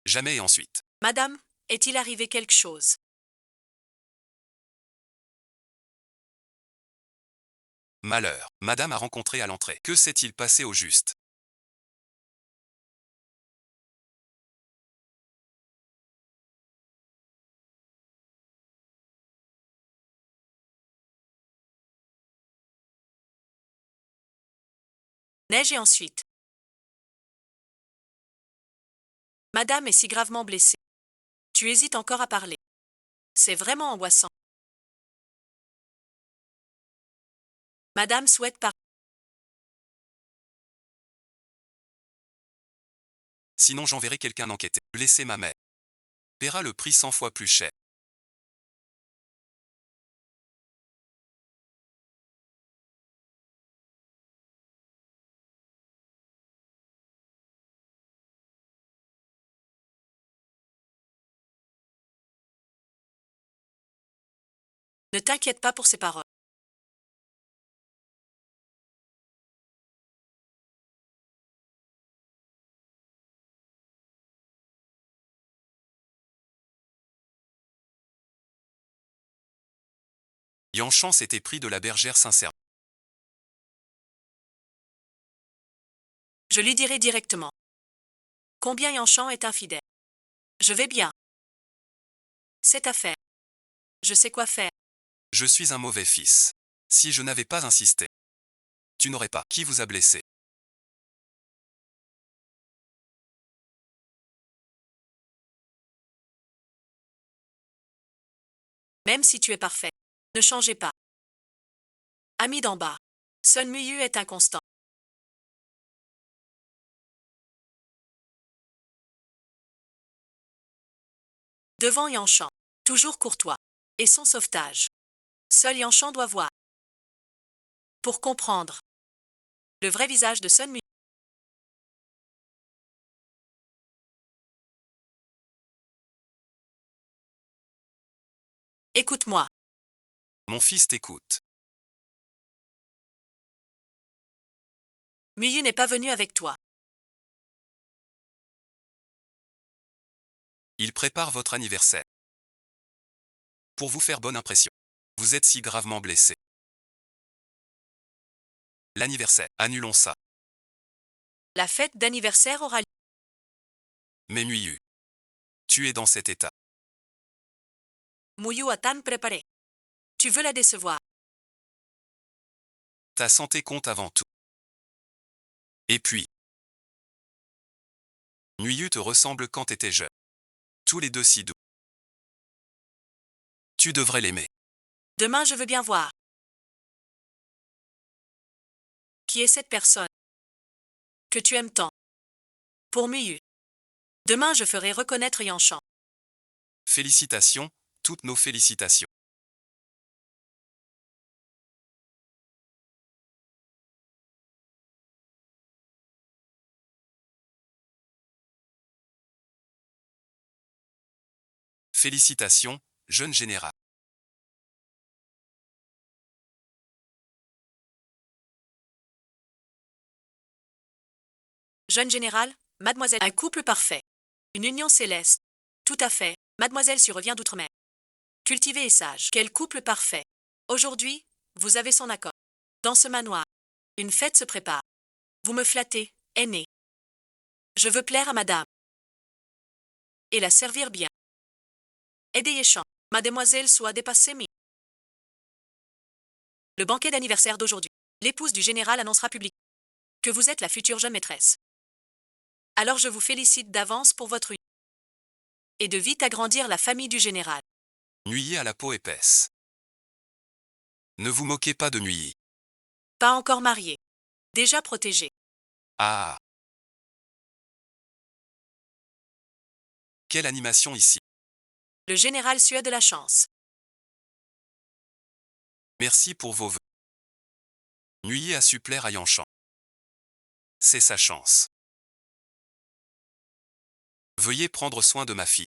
Jamais et ensuite. Madame, est-il arrivé quelque chose? Malheur. Madame a rencontré à l'entrée. Que s'est-il passé au juste? Neige et ensuite. Madame est si gravement blessée. Tu hésites encore à parler. C'est vraiment angoissant. Madame souhaite parler. Sinon j'enverrai quelqu'un enquêter. Blesser ma mère. Paiera le prix 100 fois plus cher. Ne t'inquiète pas pour ces paroles. Yanchan s'était pris de la bergère sincèrement. Je lui dirai directement. Combien Yanchan est infidèle. Je vais bien. C'est à faire. Je sais quoi faire. Je suis un mauvais fils. Si je n'avais pas insisté, tu n'aurais pas. Qui vous a blessé? Même si tu es parfait. Ne changez pas. Ami d'en bas. Sun Muyu est inconstant. Devant Yanchan. Toujours courtois. Et son sauvetage. Seul Yanchan doit voir. Pour comprendre. Le vrai visage de Sun Muyu. Écoute-moi. Mon fils t'écoute. Muyu n'est pas venu avec toi. Il prépare votre anniversaire. Pour vous faire bonne impression. Vous êtes si gravement blessé. L'anniversaire. Annulons ça. La fête d'anniversaire aura lieu. Mais Muyu. Tu es dans cet état. Muyu a tan préparé. Tu veux la décevoir. Ta santé compte avant tout. Et puis. Muyu te ressemble quand t'étais jeune. Tous les deux si doux. Tu devrais l'aimer. Demain je veux bien voir. Qui est cette personne que tu aimes tant? Pour Muyu. Demain je ferai reconnaître Yanchan. Félicitations, toutes nos félicitations. Félicitations, jeune général. Jeune général, mademoiselle. Un couple parfait. Une union céleste. Tout à fait. Mademoiselle surrevient d'outre-mer. Cultivé et sage. Quel couple parfait. Aujourd'hui, vous avez son accord. Dans ce manoir, une fête se prépare. Vous me flattez, aîné. Je veux plaire à madame. Et la servir bien. Aidez Yéchan. Mademoiselle soit dépassée mais. Le banquet d'anniversaire d'aujourd'hui. L'épouse du général annoncera publiquement que vous êtes la future jeune maîtresse. Alors je vous félicite d'avance pour votre union. Et de vite agrandir la famille du général. Nuillé à la peau épaisse. Ne vous moquez pas de Nuillé. Pas encore marié. Déjà protégé. Ah. Quelle animation ici. Le général suait de la chance. Merci pour vos vœux. Nuillé a su plaire à Yanchan. C'est sa chance. Veuillez prendre soin de ma fille.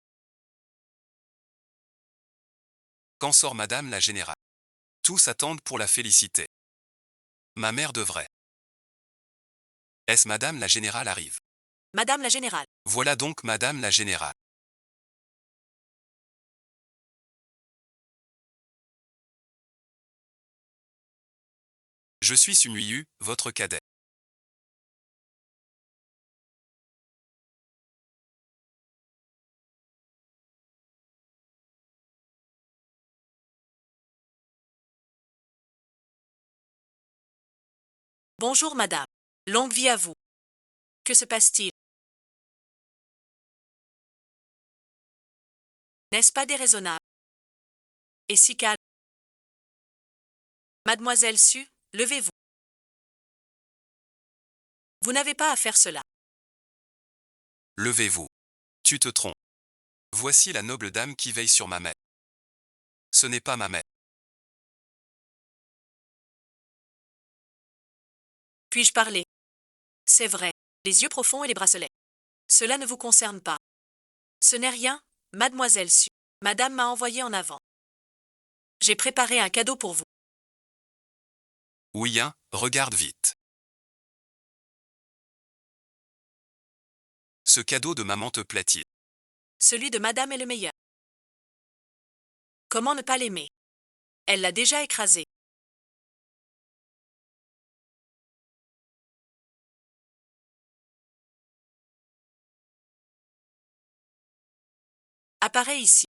Quand sort madame la générale? Tous attendent pour la féliciter. Ma mère devrait. Est-ce madame la générale arrive? Madame la générale. Voilà donc madame la générale. Je suis Sunuyu, votre cadet. Bonjour madame. Longue vie à vous. Que se passe-t-il? N'est-ce pas déraisonnable? Et si calme? Mademoiselle Su, levez-vous. Vous n'avez pas à faire cela. Levez-vous. Tu te trompes. Voici la noble dame qui veille sur ma mère. Ce n'est pas ma mère. Puis-je parler? C'est vrai, les yeux profonds et les bracelets. Cela ne vous concerne pas. Ce n'est rien, mademoiselle Su. Madame m'a envoyé en avant. J'ai préparé un cadeau pour vous. Oui, hein, regarde vite. Ce cadeau de maman te plaît-il? Celui de madame est le meilleur. Comment ne pas l'aimer? Elle l'a déjà écrasé. Apparaît ici.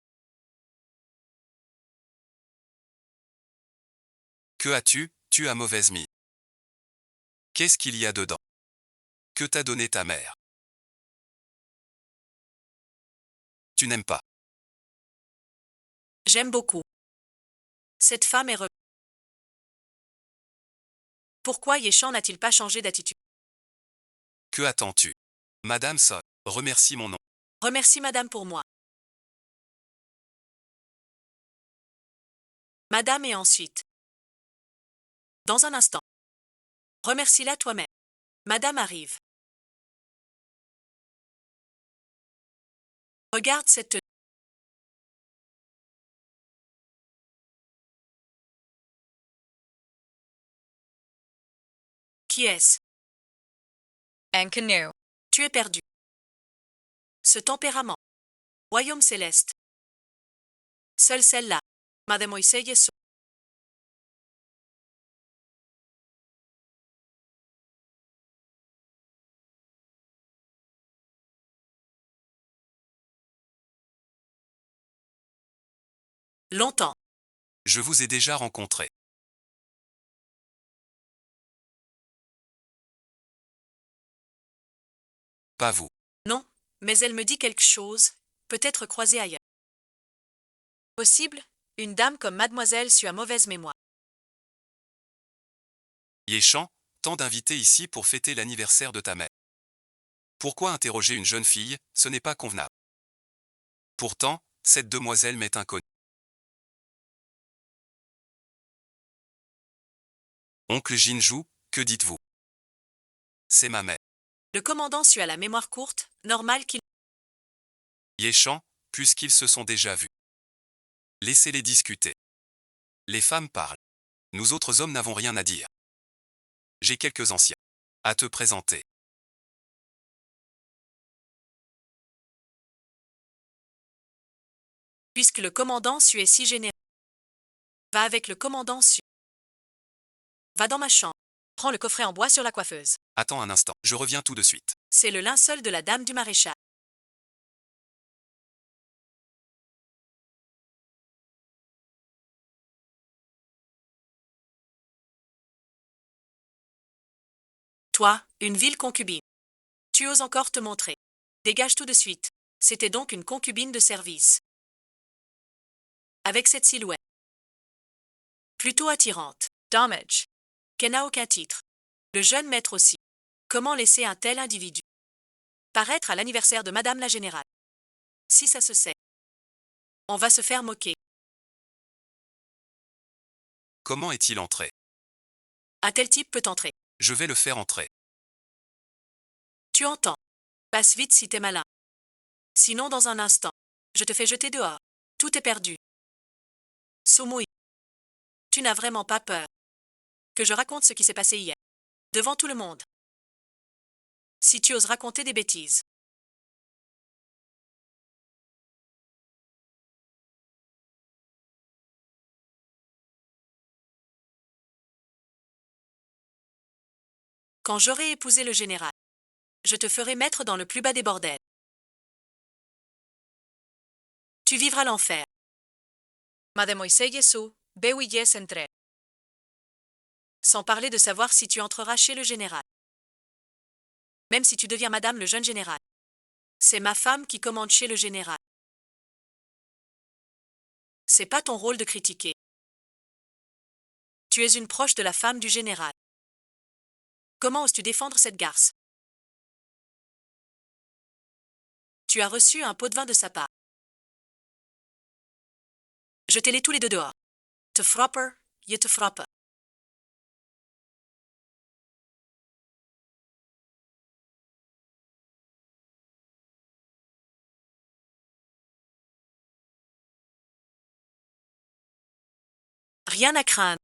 Que as-tu? Tu as mauvaise mine. Qu'est-ce qu'il y a dedans? Que t'a donné ta mère? Tu n'aimes pas. J'aime beaucoup. Cette femme est Pourquoi Yéchan n'a-t-il pas changé d'attitude? Que attends-tu? Madame So, remercie mon nom. Remercie madame pour moi. Madame et ensuite. Dans un instant. Remercie-la toi-même. Madame arrive. Regarde cette tenue. Qui est-ce? Enkanu. Tu es perdu. Ce tempérament. Royaume céleste. Seule celle-là. Mademoiselle Yeso. Longtemps. Je vous ai déjà rencontré. Pas vous. Non, mais elle me dit quelque chose, peut-être croisée ailleurs. Possible, une dame comme mademoiselle Su a mauvaise mémoire. Yéchan, tant d'invités ici pour fêter l'anniversaire de ta mère. Pourquoi interroger une jeune fille? Ce n'est pas convenable. Pourtant, cette demoiselle m'est inconnue. Oncle Jinju, que dites-vous? C'est ma mère. Le commandant Su a la mémoire courte, normal qu'il... Yéchan, puisqu'ils se sont déjà vus. Laissez-les discuter. Les femmes parlent. Nous autres hommes n'avons rien à dire. J'ai quelques anciens à te présenter. Puisque le commandant Su est si généreux. Va avec le commandant Su. Va dans ma chambre. Prends le coffret en bois sur la coiffeuse. Attends un instant, je reviens tout de suite. C'est le linceul de la dame du maréchal. Toi, une vile concubine. Tu oses encore te montrer. Dégage tout de suite. C'était donc une concubine de service. Avec cette silhouette. Plutôt attirante. Damage. Qu'elle n'a aucun titre. Le jeune maître aussi. Comment laisser un tel individu paraître à l'anniversaire de Madame la Générale? Si ça se sait. On va se faire moquer. Comment est-il entré? Un tel type peut entrer. Je vais le faire entrer. Tu entends. Passe vite si t'es malin. Sinon dans un instant, je te fais jeter dehors. Tout est perdu. Soumoui. Tu n'as vraiment pas peur que je raconte ce qui s'est passé hier. Devant tout le monde. Si tu oses raconter des bêtises. Quand j'aurai épousé le général, je te ferai mettre dans le plus bas des bordels. Tu vivras l'enfer. Mademoiselle Yesu, bewilles entre. Sans parler de savoir si tu entreras chez le général. Même si tu deviens madame le jeune général. C'est ma femme qui commande chez le général. C'est pas ton rôle de critiquer. Tu es une proche de la femme du général. Comment oses-tu défendre cette garce? Tu as reçu un pot de vin de sa part. Jetez-les tous les deux dehors. Te frapper, je te frappe. Rien à craindre.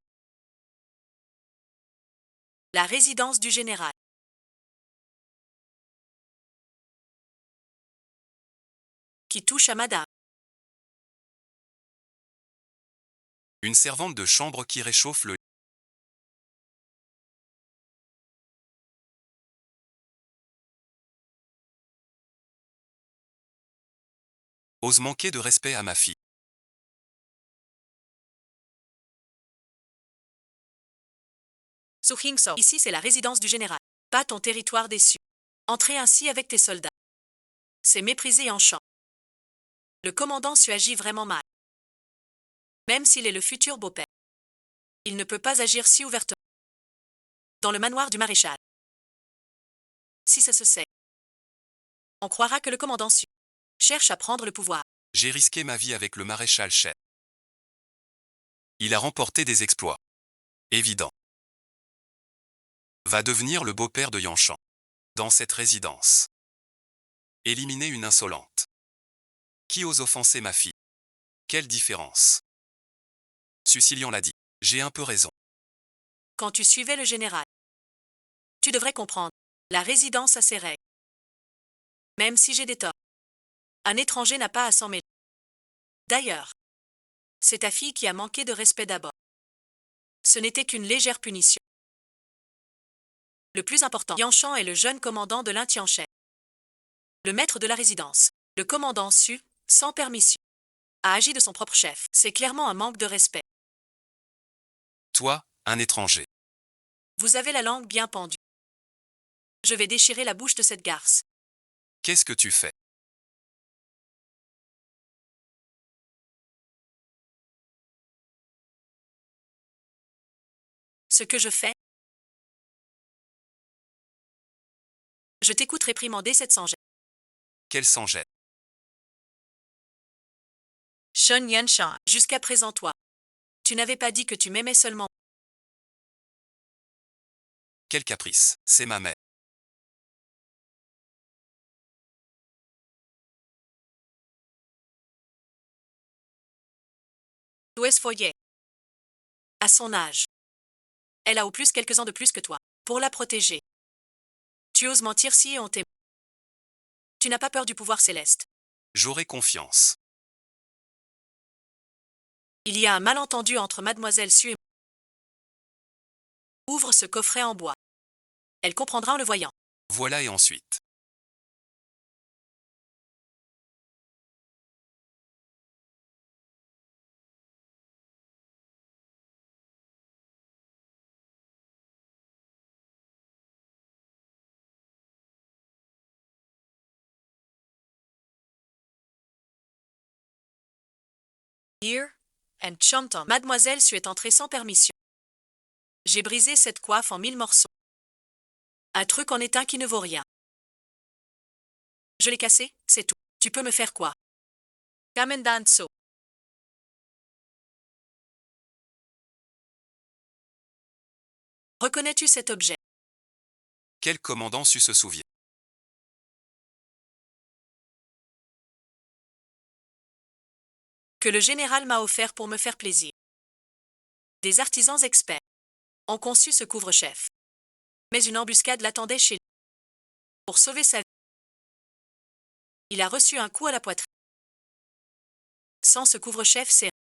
La résidence du général. Qui touche à madame. Une servante de chambre qui réchauffe le... Ose manquer de respect à ma fille. Su Hingso. Ici, c'est la résidence du général. Pas ton territoire déçu. Entrez ainsi avec tes soldats. C'est méprisé et enchant. Le commandant Su agit vraiment mal. Même s'il est le futur beau-père. Il ne peut pas agir si ouvertement. Dans le manoir du maréchal. Si ça se sait, on croira que le commandant Su cherche à prendre le pouvoir. J'ai risqué ma vie avec le maréchal chef. Il a remporté des exploits. Évident. Va devenir le beau-père de Yanchan. Dans cette résidence. Éliminer une insolente. Qui ose offenser ma fille? Quelle différence? Sucilian l'a dit. J'ai un peu raison. Quand tu suivais le général, tu devrais comprendre. La résidence a ses règles. Même si j'ai des torts. Un étranger n'a pas à s'en mêler. D'ailleurs, c'est ta fille qui a manqué de respect d'abord. Ce n'était qu'une légère punition. Le plus important, Yanchan est le jeune commandant de l'Intianchet. Le maître de la résidence. Le commandant Su, sans permission, a agi de son propre chef. C'est clairement un manque de respect. Toi, un étranger. Vous avez la langue bien pendue. Je vais déchirer la bouche de cette garce. Qu'est-ce que tu fais? Ce que je fais, je t'écoute réprimander cette sans-gêne. Qu'elle s'en jette. Shun Yanshan. Jusqu'à présent, toi, tu n'avais pas dit que tu m'aimais seulement. Quel caprice, c'est ma mère. Tu es foyer. À son âge, elle a au plus quelques ans de plus que toi. Pour la protéger, tu oses mentir si on t'aime. Tu n'as pas peur du pouvoir céleste. J'aurai confiance. Il y a un malentendu entre mademoiselle Su et moi. Ouvre ce coffret en bois. Elle comprendra en le voyant. Voilà et ensuite. Here and Chanton. Mademoiselle Su est entrée sans permission. J'ai brisé cette coiffe en 1000 morceaux. Un truc en étain qui ne vaut rien. Je l'ai cassé, c'est tout. Tu peux me faire quoi? Kamendanso. Reconnais-tu cet objet? Quel commandant Su se souvient? Que le général m'a offert pour me faire plaisir. Des artisans experts ont conçu ce couvre-chef. Mais une embuscade l'attendait chez lui. Pour sauver sa vie, il a reçu un coup à la poitrine. Sans ce couvre-chef serré,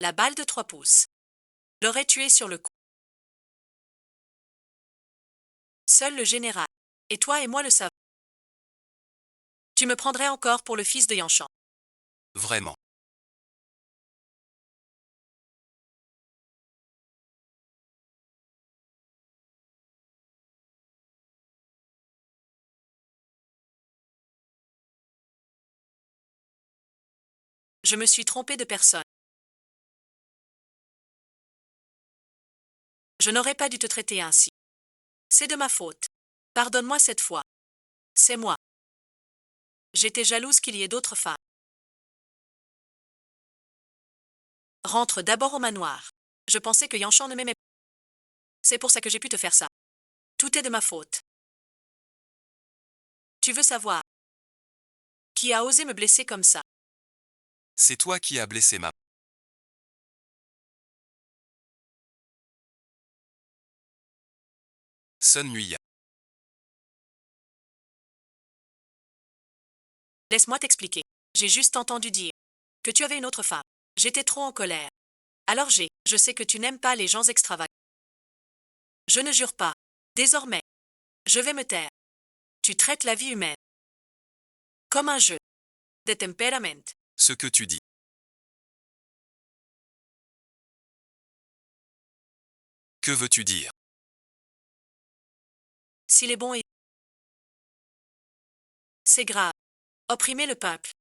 la balle de 3 pouces l'aurait tué sur le coup. Seul le général, et toi et moi le savons. Tu me prendrais encore pour le fils de Yanchan. Vraiment. Je me suis trompé de personne. Je n'aurais pas dû te traiter ainsi. C'est de ma faute. Pardonne-moi cette fois. C'est moi. J'étais jalouse qu'il y ait d'autres femmes. Rentre d'abord au manoir. Je pensais que Yanshan ne m'aimait pas. C'est pour ça que j'ai pu te faire ça. Tout est de ma faute. Tu veux savoir qui a osé me blesser comme ça? C'est toi qui as blessé ma... Sun Nuya. Laisse-moi t'expliquer. J'ai juste entendu dire que tu avais une autre femme. J'étais trop en colère. Alors je sais que tu n'aimes pas les gens extravagants. Je ne jure pas. Désormais, je vais me taire. Tu traites la vie humaine comme un jeu de tempérament. Ce que tu dis. Que veux-tu dire? S'il est bon et... C'est grave. Opprimer le peuple.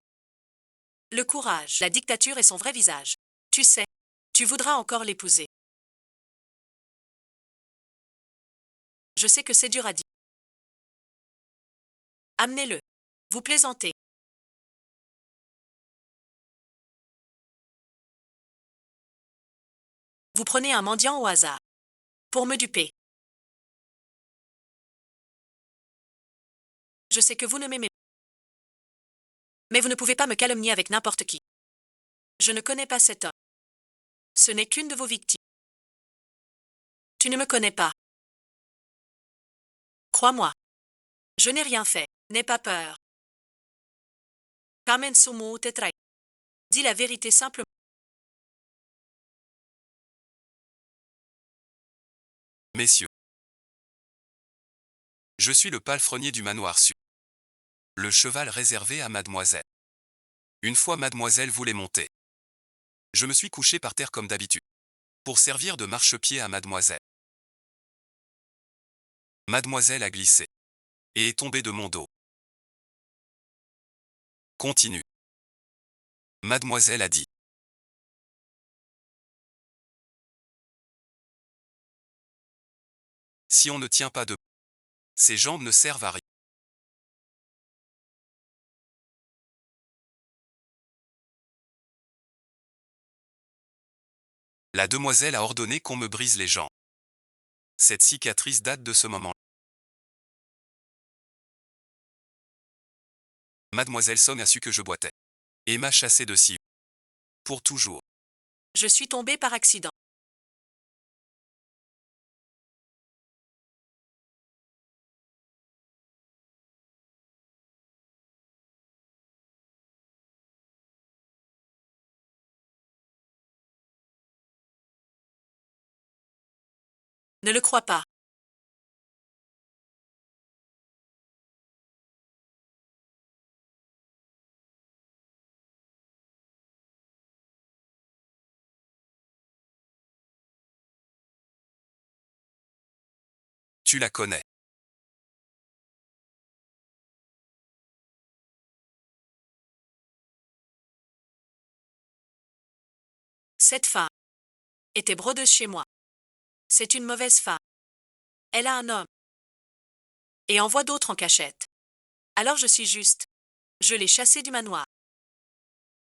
Le courage, la dictature est son vrai visage. Tu sais, tu voudras encore l'épouser. Je sais que c'est dur à dire. Amenez-le. Vous plaisantez. Vous prenez un mendiant au hasard. Pour me duper. Je sais que vous ne m'aimez pas. Mais vous ne pouvez pas me calomnier avec n'importe qui. Je ne connais pas cet homme. Ce n'est qu'une de vos victimes. Tu ne me connais pas. Crois-moi. Je n'ai rien fait. N'aie pas peur. Kamen sumu te trahi. Dis la vérité simplement. Messieurs. Je suis le palefrenier du manoir sud. Le cheval réservé à mademoiselle. Une fois mademoiselle voulait monter. Je me suis couché par terre comme d'habitude. Pour servir de marchepied à mademoiselle. Mademoiselle a glissé. Et est tombée de mon dos. Continue. Mademoiselle a dit. Si on ne tient pas debout, ses jambes ne servent à rien. La demoiselle a ordonné qu'on me brise les jambes. Cette cicatrice date de ce moment. Mademoiselle Song a su que je boitais. Et m'a chassé de ci. Pour toujours. Je suis tombée par accident. Ne le crois pas. Tu la connais. Cette femme était brodeuse chez moi. C'est une mauvaise femme. Elle a un homme. Et envoie d'autres en cachette. Alors je suis juste. Je l'ai chassée du manoir.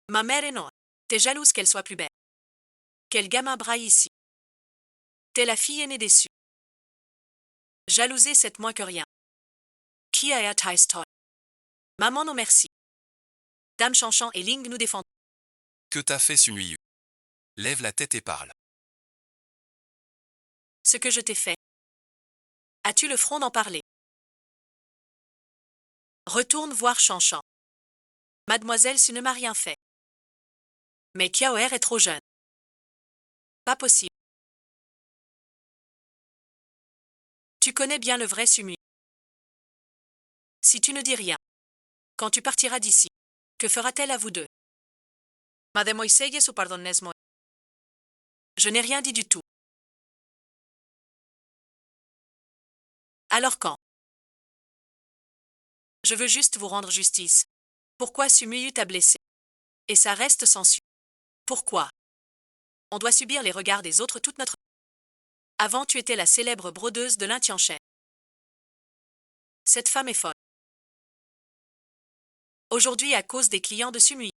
Ma mère est non. T'es jalouse qu'elle soit plus belle. Quel gamin braille ici. T'es la fille aînée déçue. Jalouser, c'est moins que rien. Qui a toi? Maman, non merci. Dame Chanchan et Ling nous défendent. Que t'as fait Sunuyu? Lève la tête et parle. Ce que je t'ai fait. As-tu le front d'en parler? Retourne voir Chanchan. Mademoiselle Su ne m'a rien fait. Mais Kiaoer est trop jeune. Pas possible. Tu connais bien le vrai Sumu. Si tu ne dis rien, quand tu partiras d'ici, que fera-t-elle à vous deux? Mademoiselle su pardonnesmo. Je n'ai rien dit du tout. Alors quand? Je veux juste vous rendre justice. Pourquoi Sumuyu t'a blessé? Et ça reste sans suite. Pourquoi? On doit subir les regards des autres toute notre... Avant, tu étais la célèbre brodeuse de Lintianchet. Cette femme est folle. Aujourd'hui, à cause des clients de Sumui.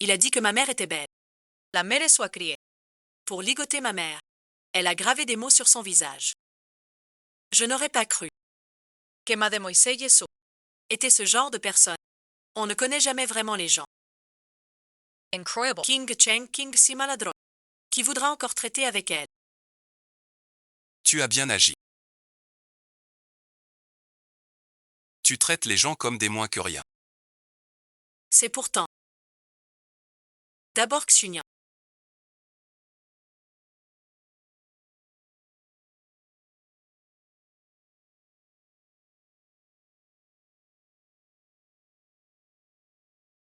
Il a dit que ma mère était belle. La mere sua crié. Pour ligoter ma mère, elle a gravé des mots sur son visage. Je n'aurais pas cru. Que mademoiselle Yesu. Était ce genre de personne. On ne connaît jamais vraiment les gens. Incroyable. King Cheng King si maladroit. Qui voudra encore traiter avec elle? Tu as bien agi. Tu traites les gens comme des moins que rien. C'est pourtant. D'abord Xunian.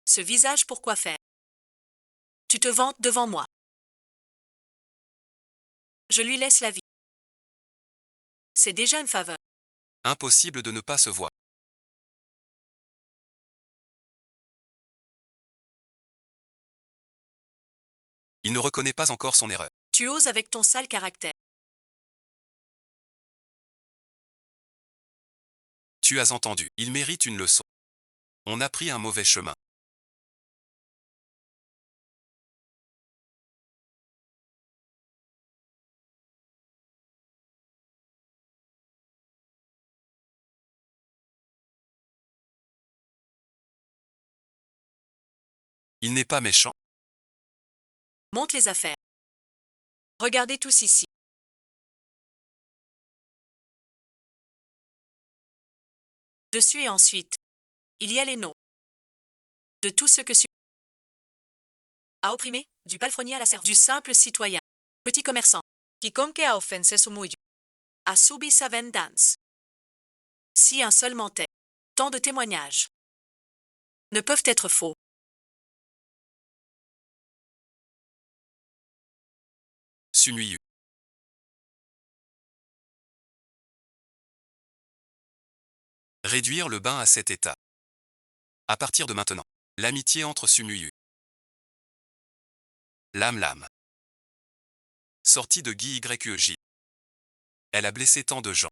Ce visage pour quoi faire? Tu te vantes devant moi. Je lui laisse la vie. C'est déjà une faveur. Impossible de ne pas se voir. Il ne reconnaît pas encore son erreur. Tu oses avec ton sale caractère. Tu as entendu, il mérite une leçon. On a pris un mauvais chemin. Il n'est pas méchant. Monte les affaires. Regardez tous ici. Dessus et ensuite. Il y a les noms. De tout ce que a opprimé, du palefrenier à la servante, du simple citoyen, petit commerçant, Quiconque a offensé su muyo. a subi sa vengeance. Si un seul mentait, tant de témoignages ne peuvent être faux. Sunuyu. Réduire le bain à cet état. À partir de maintenant, l'amitié entre Sunuyu. Lame. Sortie de Guy YEJ. Elle a blessé tant de gens.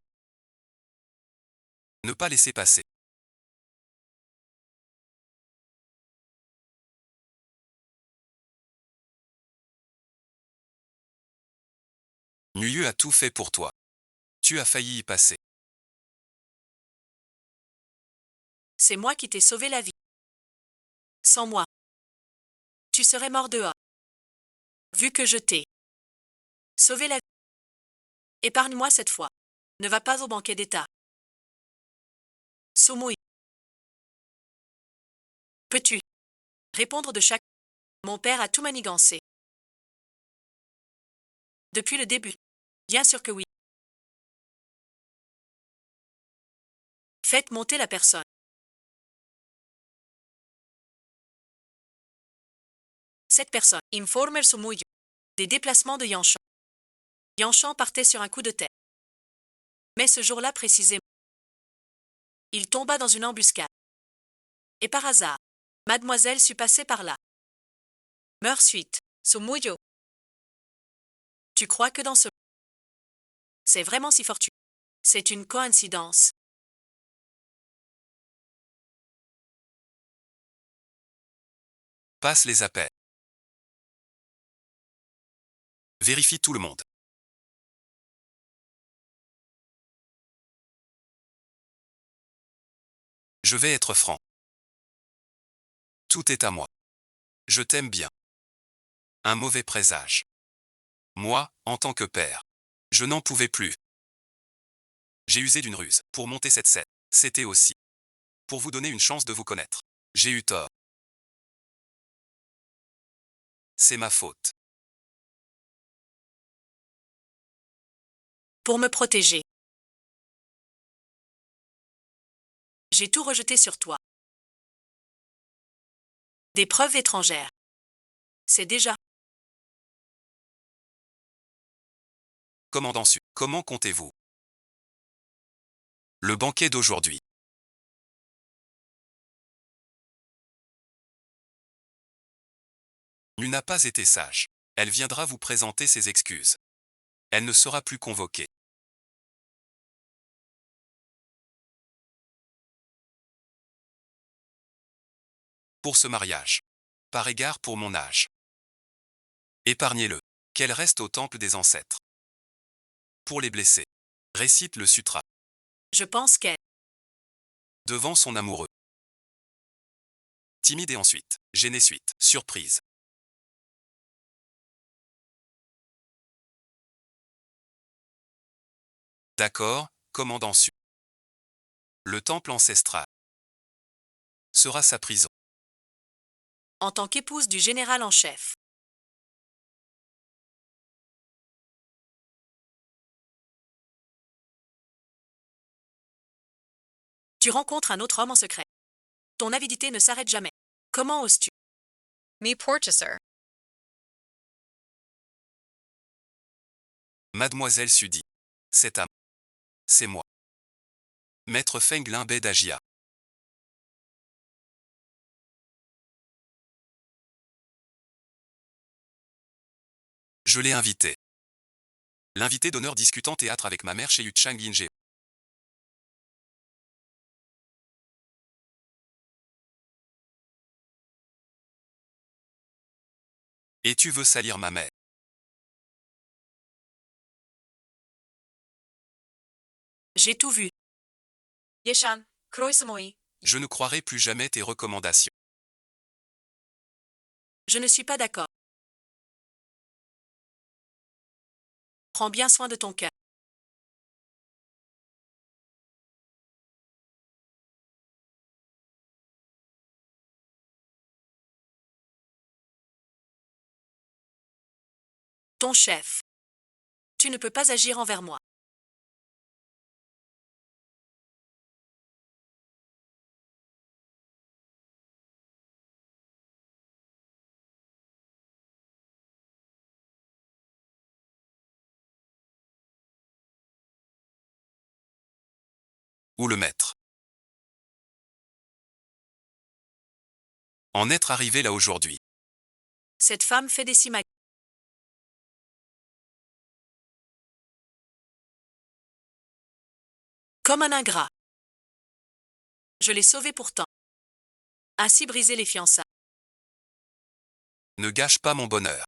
Ne pas laisser passer. Nuyu a tout fait pour toi. Tu as failli y passer. C'est moi qui t'ai sauvé la vie. Sans moi, tu serais mort dehors. Vu que je t'ai sauvé la vie. Épargne-moi cette fois. Ne va pas au banquet d'État. Sumui. Peux-tu répondre de chaque... Mon père a tout manigancé. Depuis le début. Bien sûr que oui. Faites monter la personne. Cette personne, Informer su muyo. des déplacements de Yanchan. Yanchan partait sur un coup de tête. Mais ce jour-là précisément, il tomba dans une embuscade. Et par hasard, mademoiselle sut passer par là. Meurt suite. Su muyo. Tu crois que dans ce... C'est vraiment si fortuit. C'est une coïncidence. Passe les appels. Vérifie tout le monde. Je vais être franc. Tout est à moi. Je t'aime bien. Un mauvais présage. Moi, en tant que père, je n'en pouvais plus. J'ai usé d'une ruse pour monter cette scène. C'était aussi pour vous donner une chance de vous connaître. J'ai eu tort. C'est ma faute. Pour me protéger. J'ai tout rejeté sur toi. Des preuves étrangères. C'est déjà. Commandant Su, comment comptez-vous? Le banquet d'aujourd'hui. Nu n'a pas été sage. Elle viendra vous présenter ses excuses. Elle ne sera plus convoquée. Pour ce mariage. Par égard pour mon âge. Épargnez-le. Qu'elle reste au temple des ancêtres. Pour les blessés. Récite le sutra. Je pense qu'elle. Devant son amoureux. Timide et ensuite. Gêné suite. Surprise. D'accord, commandant Su. Le temple ancestral sera sa prison. En tant qu'épouse du général en chef. Tu rencontres un autre homme en secret. Ton avidité ne s'arrête jamais. Comment oses-tu? Me purchaser. Mademoiselle Sudi. Cet amant. C'est moi. Maître Feng Limbé d'Agia. Je l'ai invité. L'invité d'honneur discutant théâtre avec ma mère chez Yu Chang Linje. Et tu veux salir ma mère? J'ai tout vu. Yeshan, krois moi. Je ne croirai plus jamais tes recommandations. Je ne suis pas d'accord. Prends bien soin de ton cœur. Ton chef. Tu ne peux pas agir envers moi. Où le mettre? En être arrivé là aujourd'hui. Cette femme fait des simacs. Comme un ingrat. Je l'ai sauvé pourtant. Ainsi briser les fiançailles. Ne gâche pas mon bonheur.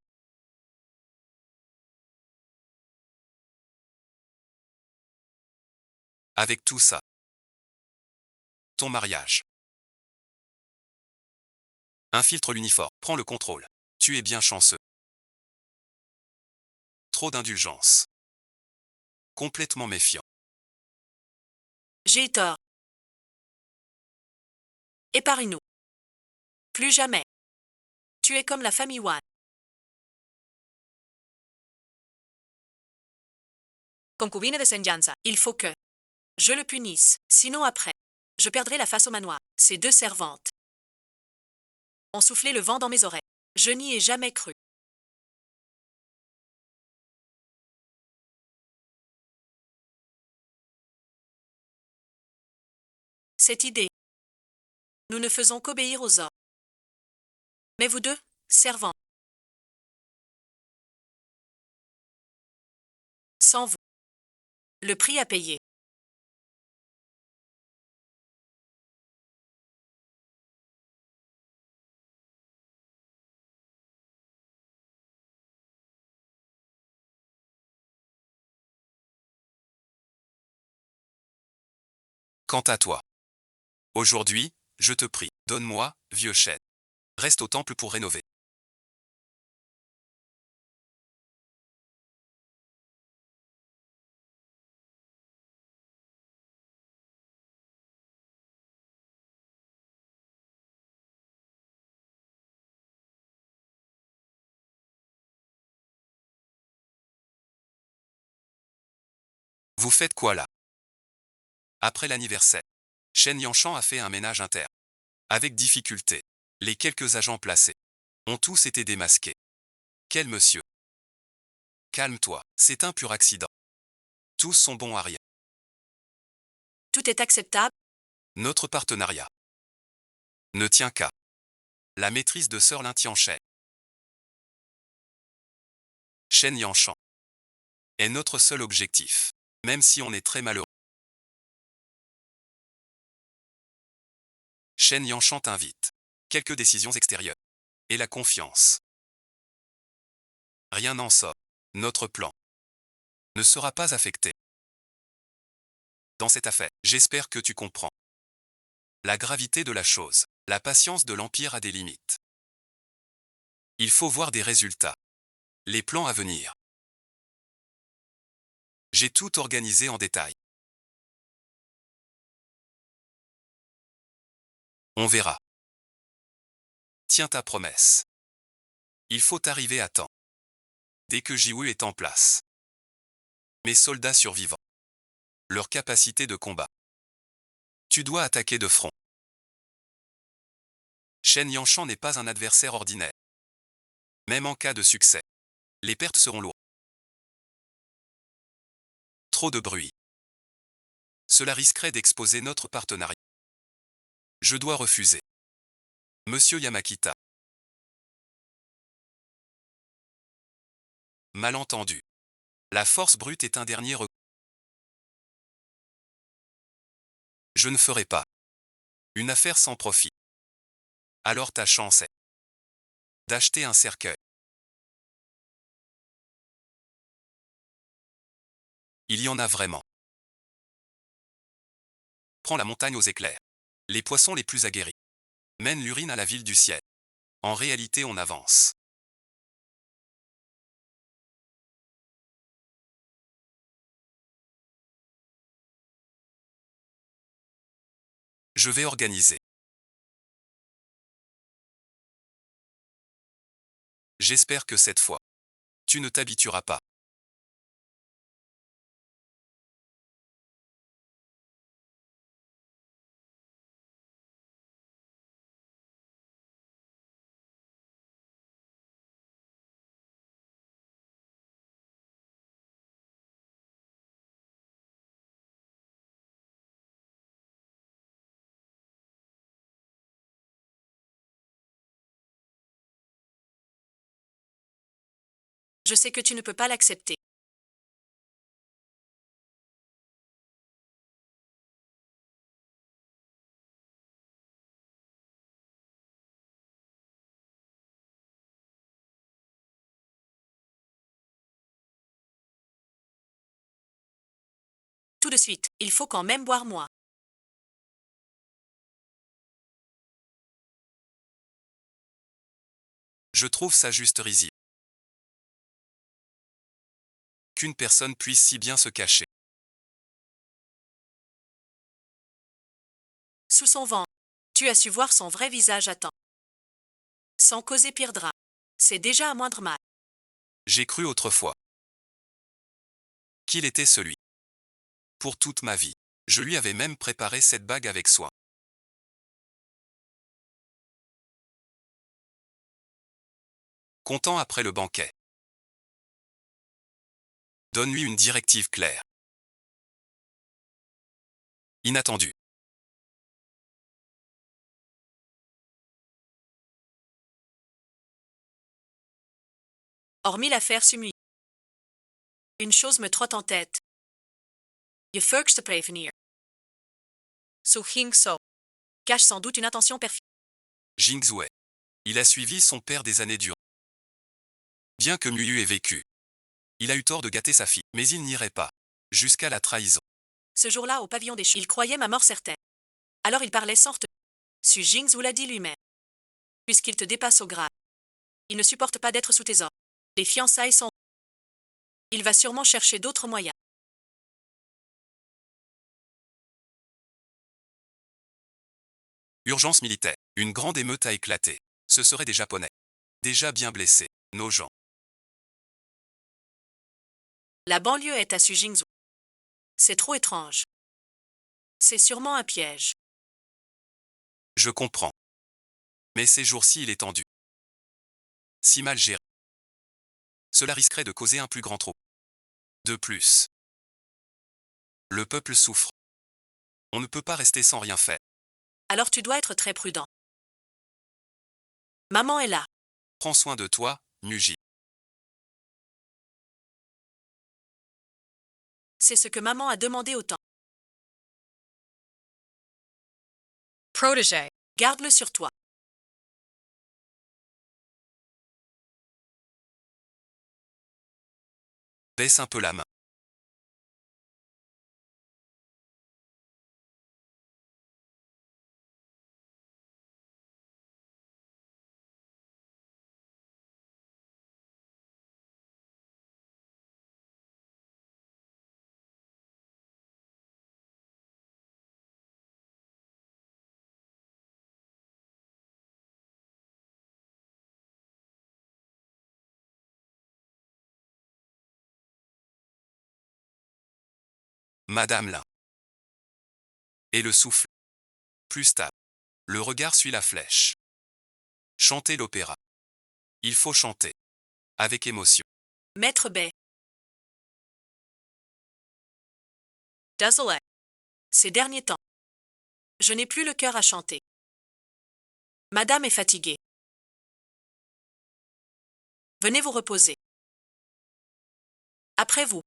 Avec tout ça. Ton mariage. Infiltre l'uniforme, prends le contrôle. Tu es bien chanceux. Trop d'indulgence. Complètement méfiant. J'ai eu tort. Épargne-nous. Plus jamais. Tu es comme la famille Wan. Concubine de Senjanza. Il faut que je le punisse. Sinon après, je perdrai la face au manoir. Ces deux servantes ont soufflé le vent dans mes oreilles. Je n'y ai jamais cru. Cette idée. Nous ne faisons qu'obéir aux ordres. Mais vous deux, servants. Sans vous. Le prix à payer. Quant à toi. Aujourd'hui, je te prie, donne-moi, vieux chêne. Reste au temple pour rénover. Vous faites quoi là? Après l'anniversaire, Shen Yanshan a fait un ménage interne. Avec difficulté, les quelques agents placés ont tous été démasqués. Quel monsieur? Calme-toi, c'est un pur accident. Tous sont bons à rien. Tout est acceptable. Notre partenariat ne tient qu'à la maîtrise de Sir Lin Shen. Shen Yanshan est notre seul objectif, même si on est très malheureux. Shen Yanshan t'invite. Quelques décisions extérieures. Et la confiance. Rien n'en sort. Notre plan ne sera pas affecté. Dans cette affaire, j'espère que tu comprends la gravité de la chose. La patience de l'Empire a des limites. Il faut voir des résultats. Les plans à venir. J'ai tout organisé en détail. On verra. Tiens ta promesse. Il faut arriver à temps. Dès que Jiwu est en place. Mes soldats survivants. Leur capacité de combat. Tu dois attaquer de front. Shen Yanshan n'est pas un adversaire ordinaire. Même en cas de succès, les pertes seront lourdes. Trop de bruit. Cela risquerait d'exposer notre partenariat. Je dois refuser. Monsieur Yamakita. Malentendu. La force brute est un dernier recours. Je ne ferai pas une affaire sans profit. Alors ta chance est d'acheter un cercueil. Il y en a vraiment. Prends la montagne aux éclairs. Les poissons les plus aguerris mènent l'urine à la ville du ciel. En réalité, on avance. Je vais organiser. J'espère que cette fois, tu ne t'habitueras pas. Je sais que tu ne peux pas l'accepter. Tout de suite, il faut quand même boire moi. Je trouve ça juste risible. Qu'une personne puisse si bien se cacher. Sous son vent, tu as su voir son vrai visage à temps. Sans causer pire drame. C'est déjà un moindre mal. J'ai cru autrefois qu'il était celui. Pour toute ma vie. Je lui avais même préparé cette bague avec soin. Content après le banquet. Donne-lui une directive claire. Inattendu. Hormis l'affaire Sumui. Une chose me trotte en tête. Je furgt te prévenir. Su Hing So. Cache sans doute une intention perfide. Jingzue. Il a suivi son père des années durant. Bien que Muyu ait vécu, il a eu tort de gâter sa fille, mais il n'irait pas jusqu'à la trahison. Ce jour-là, au pavillon des Chus, il croyait ma mort certaine. Alors il parlait sans retenue. Su Jingzhu l'a dit lui-même. Puisqu'il te dépasse au grade. Il ne supporte pas d'être sous tes ordres. Les fiançailles sont... Il va sûrement chercher d'autres moyens. Urgence militaire. Une grande émeute a éclaté. Ce seraient des Japonais. Déjà bien blessés. Nos gens. La banlieue est à Su Jingzhu. C'est trop étrange. C'est sûrement un piège. Je comprends. Mais ces jours-ci il est tendu. Si mal géré. Cela risquerait de causer un plus grand trouble. De plus, le peuple souffre. On ne peut pas rester sans rien faire. Alors tu dois être très prudent. Maman est là. Prends soin de toi, Nuji. C'est ce que maman a demandé autant. Protege. Garde-le sur toi. Baisse un peu la main. Madame Lin. Et le souffle. Plus stable. Le regard suit la flèche. Chantez l'opéra. Il faut chanter. Avec émotion. Maître Bay. Désolé. Ces derniers temps, je n'ai plus le cœur à chanter. Madame est fatiguée. Venez vous reposer. Après vous.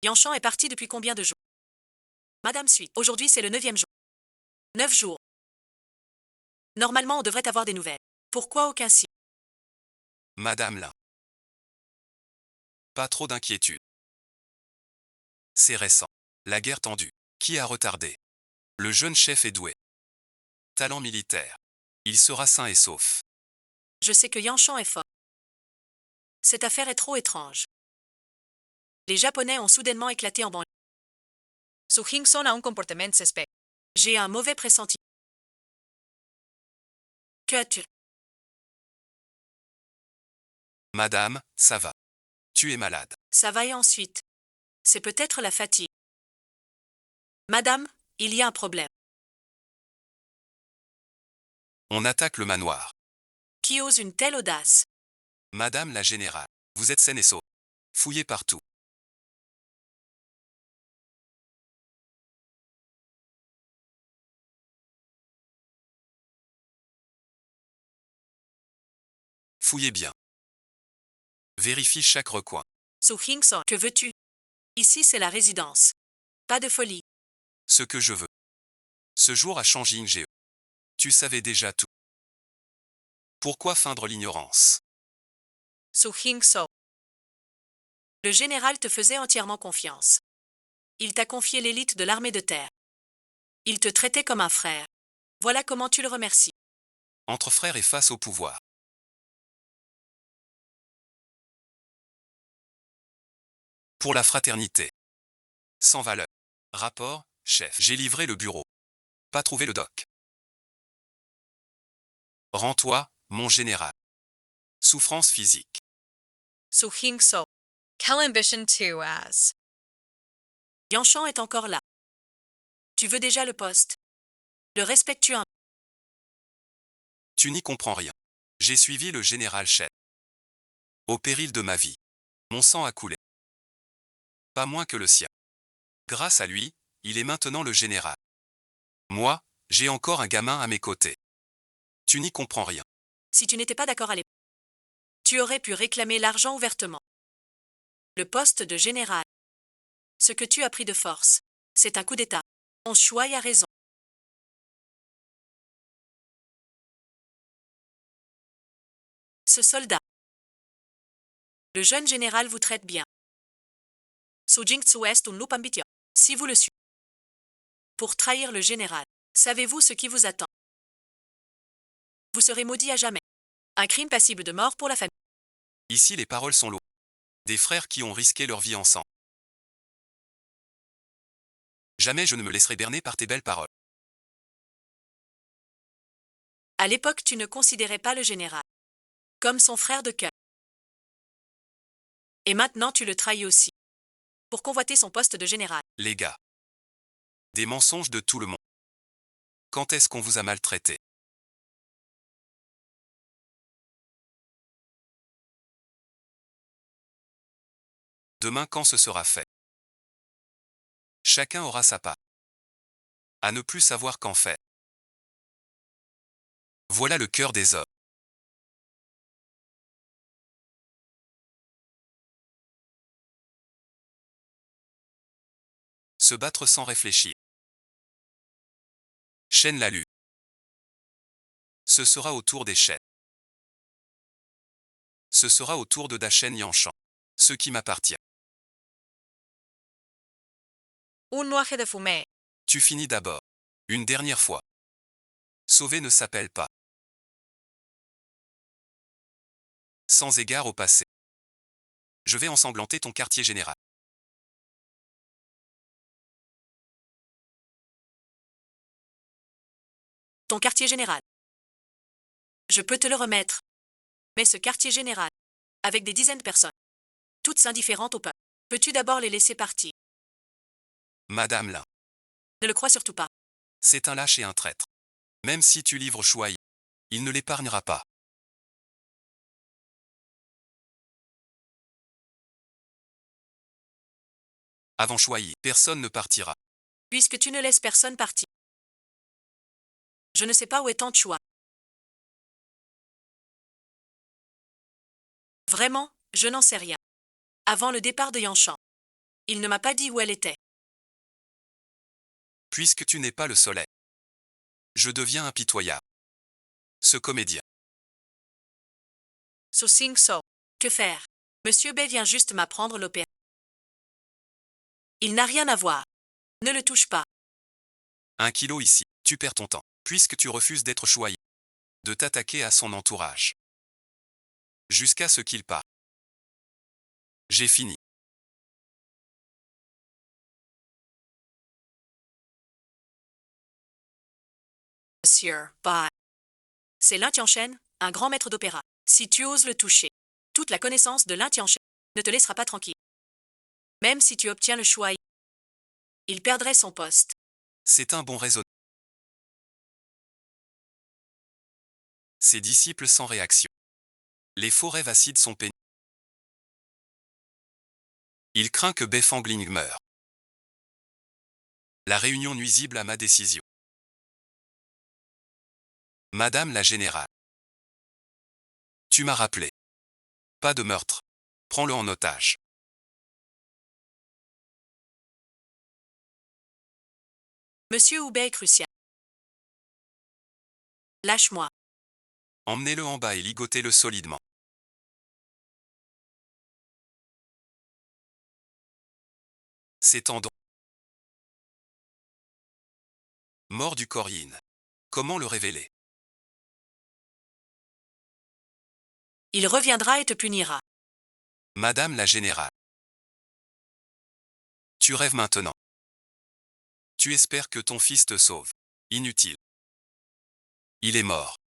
Yanchan est parti depuis combien de jours? Madame suit. Aujourd'hui c'est le 9e jour. 9 jours. Normalement on devrait avoir des nouvelles. Pourquoi aucun signe? Madame Lin. Pas trop d'inquiétude. C'est récent. La guerre tendue. Qui a retardé? Le jeune chef est doué. Talent militaire. Il sera sain et sauf. Je sais que Yanchan est fort. Cette affaire est trop étrange. Les Japonais ont soudainement éclaté en banlieue. Su Hingson a un comportement suspect. J'ai un mauvais pressentiment. Que as-tu? Madame, ça va. Tu es malade. Ça va et ensuite? C'est peut-être la fatigue. Madame, il y a un problème. On attaque le manoir. Qui ose une telle audace? Madame la générale, vous êtes saine et sauve. Fouillez partout. Fouillez bien. Vérifie chaque recoin. Su Hingson, que veux-tu? Ici c'est la résidence. Pas de folie. Ce que je veux. Ce jour a changé Ingeo. Tu savais déjà tout. Pourquoi feindre l'ignorance? Su Hingso. Le général te faisait entièrement confiance. Il t'a confié l'élite de l'armée de terre. Il te traitait comme un frère. Voilà comment tu le remercies. Entre frères et face au pouvoir. Pour la fraternité. Sans valeur. Rapport, chef. J'ai livré le bureau. Pas trouvé le doc. Rends-toi, mon général. Souffrance physique. Su Hingso. Quelle ambition tu as? Yanchan est encore là. Tu veux déjà le poste. Le respectes-tu un? Tu n'y comprends rien. J'ai suivi le général chef. Au péril de ma vie. Mon sang a coulé. Pas moins que le sien. Grâce à lui, il est maintenant le général. Moi, j'ai encore un gamin à mes côtés. Tu n'y comprends rien. Si tu n'étais pas d'accord à l'époque, tu aurais pu réclamer l'argent ouvertement. Le poste de général. Ce que tu as pris de force, c'est un coup d'État. Ton choix a raison. Ce soldat. Le jeune général vous traite bien. Su Jingtsu est un loup ambitieux. Si vous le suivez. Pour trahir le général, savez-vous ce qui vous attend? Vous serez maudit à jamais. Un crime passible de mort pour la famille. Ici les paroles sont lourdes. Des frères qui ont risqué leur vie ensemble. Jamais je ne me laisserai berner par tes belles paroles. À l'époque, tu ne considérais pas le général comme son frère de cœur. Et maintenant, tu le trahis aussi. Pour convoiter son poste de général. Les gars. Des mensonges de tout le monde. Quand est-ce qu'on vous a maltraité? Demain quand ce sera fait? Chacun aura sa part. À ne plus savoir qu'en faire. Voilà le cœur des hommes. Se battre sans réfléchir. Chêne l'a lu. Ce sera au tour des chênes. Ce sera au tour de Dachen Yanchan. Ce qui m'appartient. Un nuaje de fumée. Tu finis d'abord. Une dernière fois. Sauver ne s'appelle pas. Sans égard au passé. Je vais ensanglanter ton quartier général. Ton quartier général. Je peux te le remettre. Mais ce quartier général, avec des dizaines de personnes, toutes indifférentes au peuple, peux-tu d'abord les laisser partir? Madame Lin. Ne le crois surtout pas. C'est un lâche et un traître. Même si tu livres Choy, il ne l'épargnera pas. Avant Choy, personne ne partira. Puisque tu ne laisses personne partir. Je ne sais pas où est Tante Chua. Vraiment, je n'en sais rien. Avant le départ de Yanchan, il ne m'a pas dit où elle était. Puisque tu n'es pas le soleil. Je deviens impitoyable. Ce comédien. So sing so. Que faire? Monsieur B vient juste m'apprendre l'opéra. Il n'a rien à voir. Ne le touche pas. 1 kilo ici, tu perds ton temps, puisque tu refuses d'être choyé. De t'attaquer à son entourage. Jusqu'à ce qu'il parte. J'ai fini. Monsieur, bye. C'est Lin Tianchen, un grand maître d'opéra. Si tu oses le toucher, toute la connaissance de Lin Tianchen ne te laissera pas tranquille. Même si tu obtiens le choix, il perdrait son poste. C'est un bon raisonnement. Ses disciples sans réaction. Les faux rêves acides sont pénibles. Il craint que Befangling meure. La réunion nuisible à ma décision. Madame la générale. Tu m'as rappelé. Pas de meurtre. Prends-le en otage. Monsieur Houbet est crucial. Lâche-moi. Emmenez-le en bas et ligotez-le solidement. C'est tendon. Mort du Coryin. Comment le révéler? Il reviendra et te punira. Madame la générale. Tu rêves maintenant. Tu espères que ton fils te sauve. Inutile. Il est mort.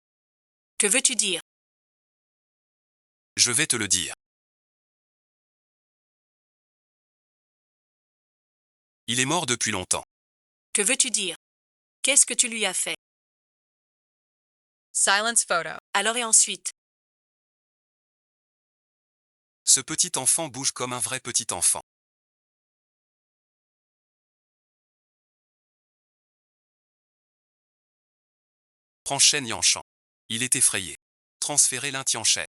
Que veux-tu dire? Je vais te le dire. Il est mort depuis longtemps. Que veux-tu dire? Qu'est-ce que tu lui as fait? Silence photo. Alors et ensuite? Ce petit enfant bouge comme un vrai petit enfant. Prends Shen Yanchan. Il est effrayé. Transférez l'un Tianchen.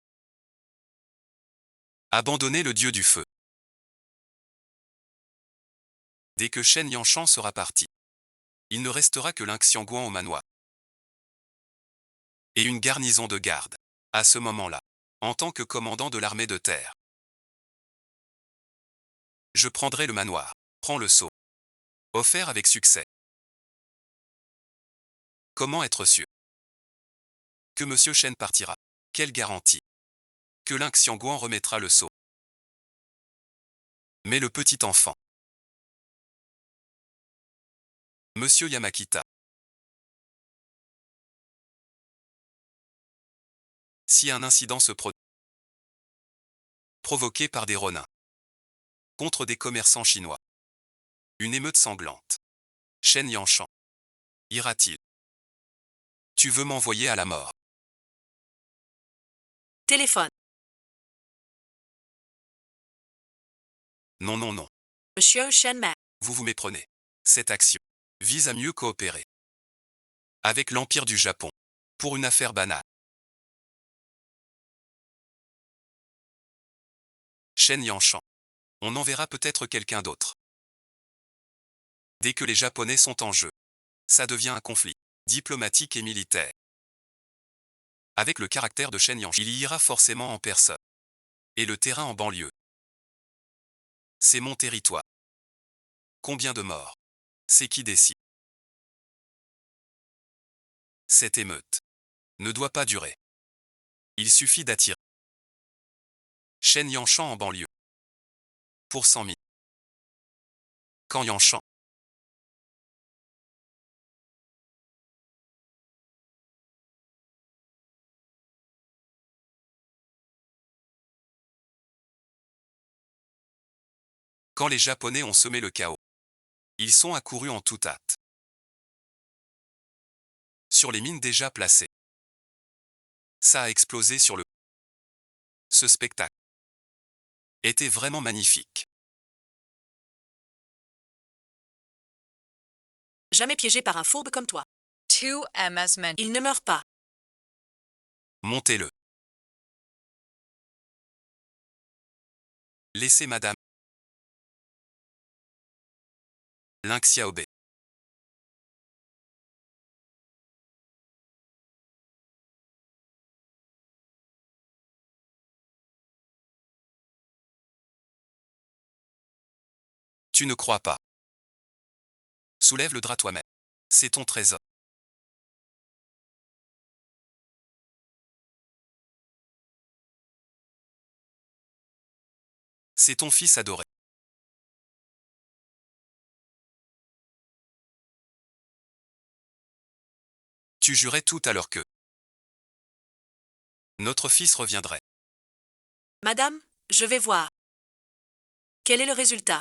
Abandonnez le dieu du feu. Dès que Shen Yanchan sera parti, il ne restera que l'Inxianguan au manoir. Et une garnison de garde. À ce moment-là, en tant que commandant de l'armée de terre. Je prendrai le manoir. Prends le sceau. Offert avec succès. Comment être sûr que Monsieur Shen partira? Quelle garantie que l'Inxianguan remettra le sceau? Mais le petit enfant. Monsieur Yamakita. Si un incident se produit, provoqué par des ronins, contre des commerçants chinois, une émeute sanglante, Shen Yanshan, ira-t-il? Tu veux m'envoyer à la mort? Téléphone. Non, non, non. Monsieur Shenmei. Vous vous méprenez. Cette action vise à mieux coopérer avec l'Empire du Japon pour une affaire banale. Shen Yanshan. On enverra peut-être quelqu'un d'autre. Dès que les Japonais sont en jeu, ça devient un conflit diplomatique et militaire. Avec le caractère de Shen Yanshan, il y ira forcément en personne. Et le terrain en banlieue. C'est mon territoire. Combien de morts? C'est qui décide? Cette émeute ne doit pas durer. Il suffit d'attirer Shen Yanshan en banlieue. Pour 100 000. Quand Yanshan. Quand les Japonais ont semé le chaos, ils sont accourus en toute hâte sur les mines déjà placées. Ça a explosé sur le... Ce spectacle était vraiment magnifique. Jamais piégé par un fourbe comme toi. 2M as mentioned. Il ne meurt pas. Montez-le. Laissez Madame Lin Xiaobei. Tu ne crois pas? Soulève le drap toi-même. C'est ton trésor. C'est ton fils adoré. Tu jurais tout à l'heure que notre fils reviendrait. Madame, je vais voir. Quel est le résultat?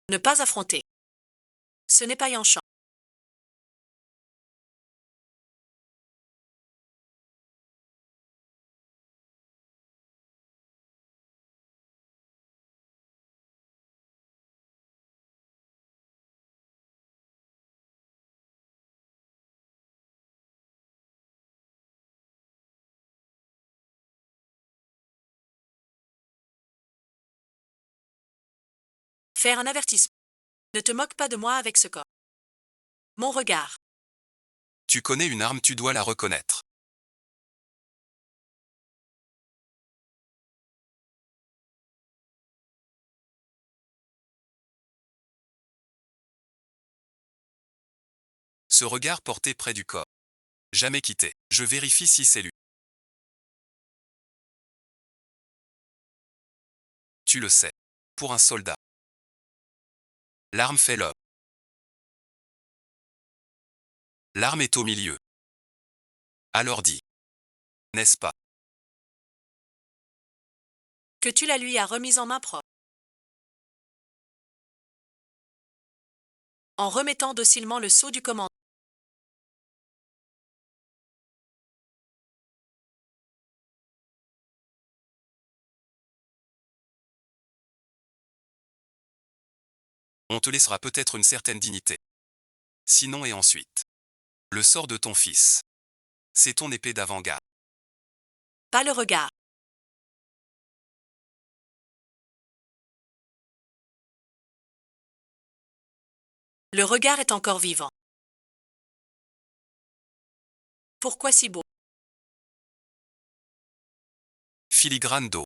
Ne pas affronter. Ce n'est pas Yanshan. Faire un avertissement. Ne te moque pas de moi avec ce corps. Mon regard. Tu connais une arme, tu dois la reconnaître. Ce regard porté près du corps. Jamais quitté. Je vérifie si c'est lui. Tu le sais. Pour un soldat. L'arme fait l'homme. L'arme est au milieu. Alors dis. N'est-ce pas? Que tu la lui as remise en main propre. En remettant docilement le sceau du commandant. On te laissera peut-être une certaine dignité. Sinon et ensuite. Le sort de ton fils. C'est ton épée d'avant-garde. Pas le regard. Le regard est encore vivant. Pourquoi si beau? filigrane d'eau.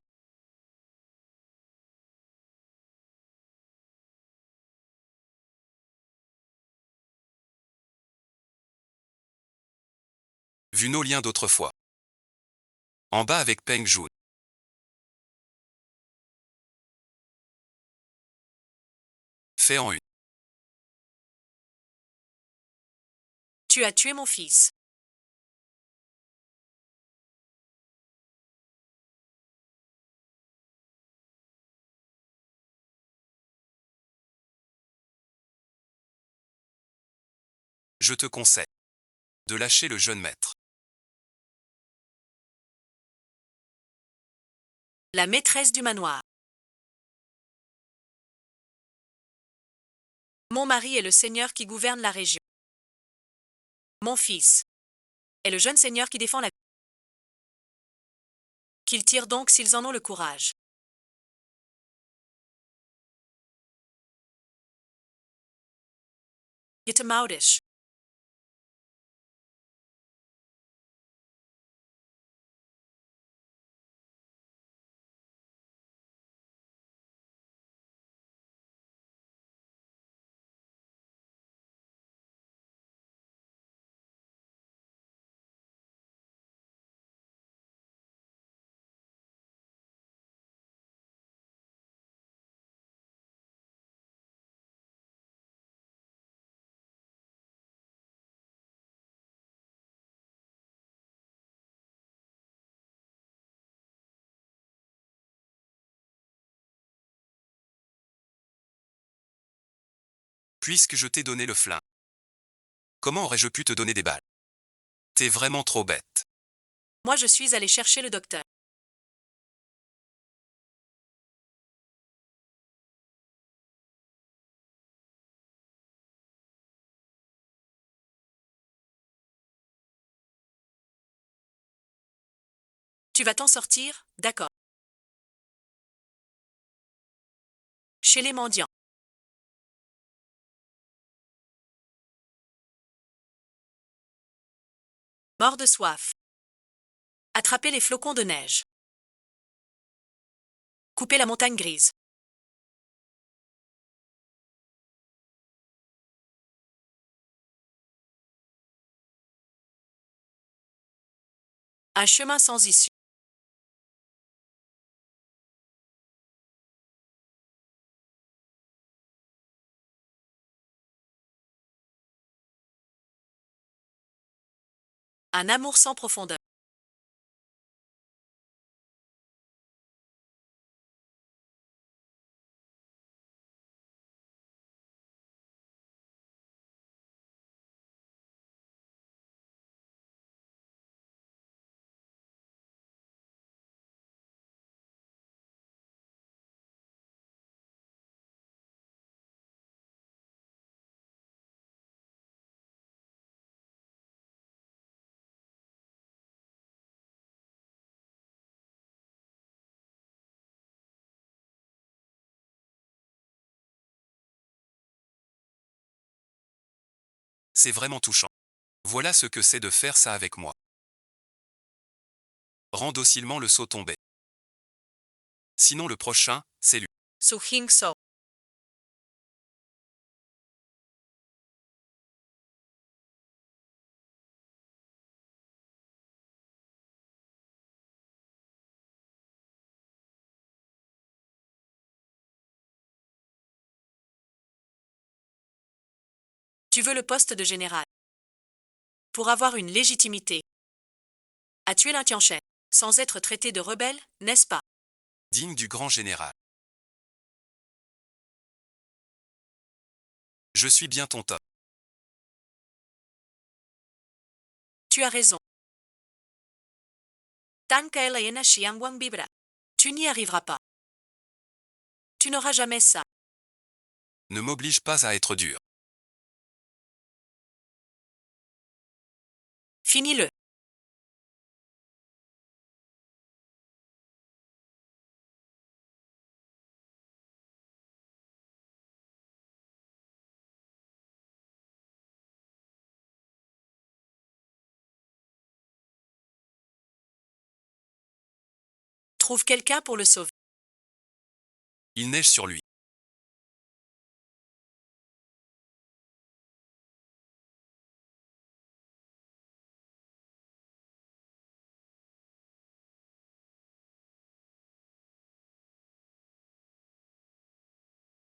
Vu nos liens d'autrefois. En bas avec Peng Joon. Fait en une. Tu as tué mon fils. Je te conseille de lâcher le jeune maître. La maîtresse du manoir. Mon mari est le seigneur qui gouverne la région. Mon fils est le jeune seigneur qui défend la... Qu'ils tirent donc s'ils en ont le courage. Yetemaudish. Puisque je t'ai donné le flingue. Comment aurais-je pu te donner des balles? T'es vraiment trop bête. Moi je suis allé chercher le docteur. Tu vas t'en sortir, d'accord. Chez les mendiants. Mort de soif. Attraper les flocons de neige. Couper la montagne grise. Un chemin sans issue. Un amour sans profondeur. C'est vraiment touchant. Voilà ce que c'est de faire ça avec moi. Rends docilement le seau tombé. Sinon le prochain, c'est lui. Su Hing So. Tu veux le poste de général. Pour avoir une légitimité. À tuer l'un Tianchen, sans être traité de rebelle, n'est-ce pas? Digne du grand général. Je suis bien ton top. Tu as raison. Tan Kaelaena Xiangwang Bibra. Tu n'y arriveras pas. Tu n'auras jamais ça. Ne m'oblige pas à être dur. Finis-le. Trouve quelqu'un pour le sauver. Il neige sur lui.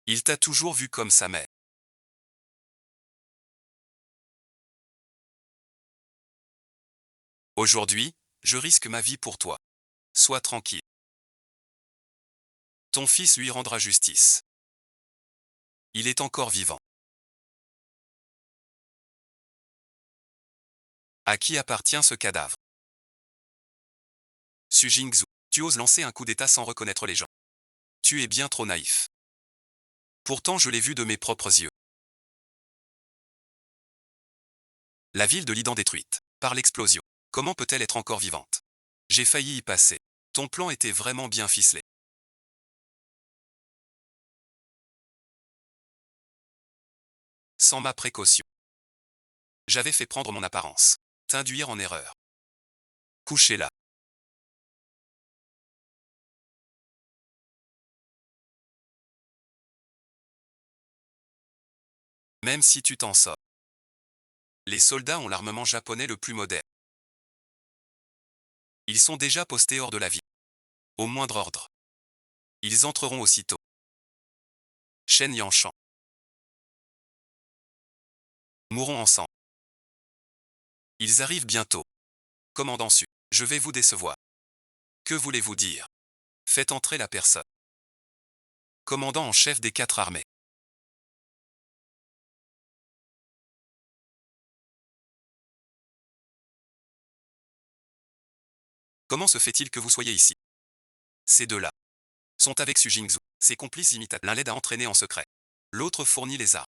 Il t'a toujours vu comme sa mère. Aujourd'hui, je risque ma vie pour toi. Sois tranquille. Ton fils lui rendra justice. Il est encore vivant. À qui appartient ce cadavre? Su Jingzhu, tu oses lancer un coup d'état sans reconnaître les gens. Tu es bien trop naïf. Pourtant je l'ai vu de mes propres yeux. La ville de Lidan détruite, par l'explosion. Comment peut-elle être encore vivante? J'ai failli y passer. Ton plan était vraiment bien ficelé. Sans ma précaution. J'avais fait prendre mon apparence. T'induire en erreur. Couché là. Même si tu t'en sors. Les soldats ont l'armement japonais le plus moderne. Ils sont déjà postés hors de la ville. Au moindre ordre. Ils entreront aussitôt. Shen Yanshan. Mourons ensemble. Ils arrivent bientôt. Commandant Su, je vais vous décevoir. Que voulez-vous dire? Faites entrer la personne. Commandant en chef des 4 armées. Comment se fait-il que vous soyez ici? Ces deux-là sont avec Su Jingzhu. Ses complices imitateurs. L'un l'aide à entraîner en secret. L'autre fournit les armes.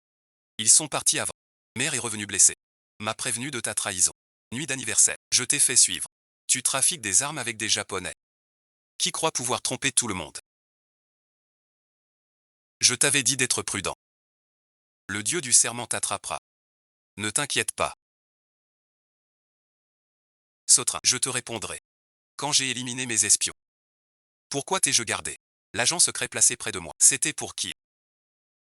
Ils sont partis avant. Mère est revenue blessée. M'a prévenu de ta trahison. Nuit d'anniversaire. Je t'ai fait suivre. Tu trafiques des armes avec des Japonais. Qui croit pouvoir tromper tout le monde? Je t'avais dit d'être prudent. Le dieu du serment t'attrapera. Ne t'inquiète pas. Sautrin, je te répondrai. Quand j'ai éliminé mes espions. Pourquoi t'ai-je gardé? L'agent secret placé près de moi. C'était pour qui?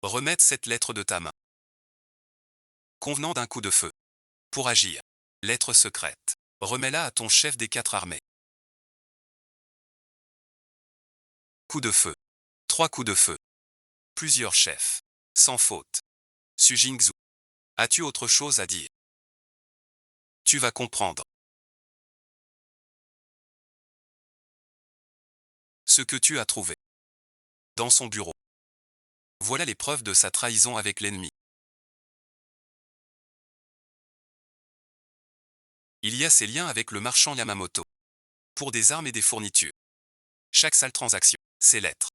Remettre cette lettre de ta main. Convenant d'un coup de feu. Pour agir. Lettre secrète. Remets-la à ton chef des 4 armées. Coup de feu. 3 coups de feu. Plusieurs chefs. Sans faute. Su Jingzhu. As-tu autre chose à dire? Tu vas comprendre. Ce que tu as trouvé. Dans son bureau. Voilà les preuves de sa trahison avec l'ennemi. Il y a ses liens avec le marchand Yamamoto. Pour des armes et des fournitures. Chaque sale transaction. Ces lettres.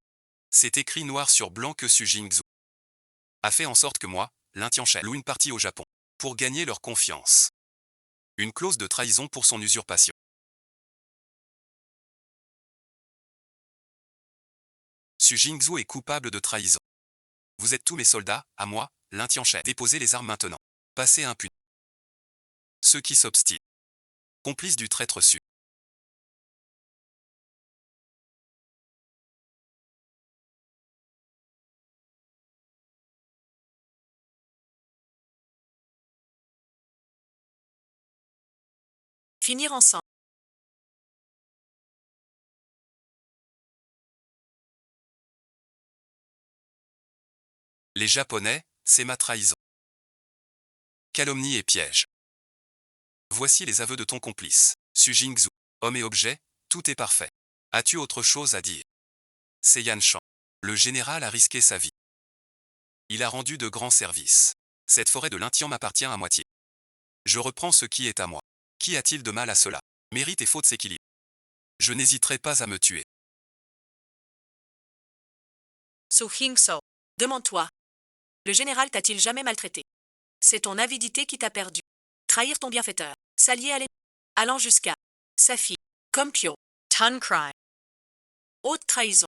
C'est écrit noir sur blanc que Su Jingzhu a fait en sorte que moi, l'Intianchen, loue une partie au Japon. Pour gagner leur confiance. Une clause de trahison pour son usurpation. Su Jingzhu est coupable de trahison. Vous êtes tous mes soldats, à moi, l'Intianchen. Déposez les armes maintenant. Passez impuni. Ceux qui s'obstinent. Complices du traître Su. Finir ensemble. Les Japonais, c'est ma trahison. Calomnie et piège. Voici les aveux de ton complice, Su Jingzhu. Homme et objet, tout est parfait. As-tu autre chose à dire? C'est Yan Shan. Le général a risqué sa vie. Il a rendu de grands services. Cette forêt de l'Intian m'appartient à moitié. Je reprends ce qui est à moi. Qu'y a-t-il de mal à cela? Mérite et faute s'équilibrent. Je n'hésiterai pas à me tuer. Su Hingso. Demande-toi. Le général t'a-t-il jamais maltraité? C'est ton avidité qui t'a perdu. Trahir ton bienfaiteur. S'allier à l'ennemi. Allant jusqu'à sa fille. Comme Pyo. Ton crime. Haute trahison.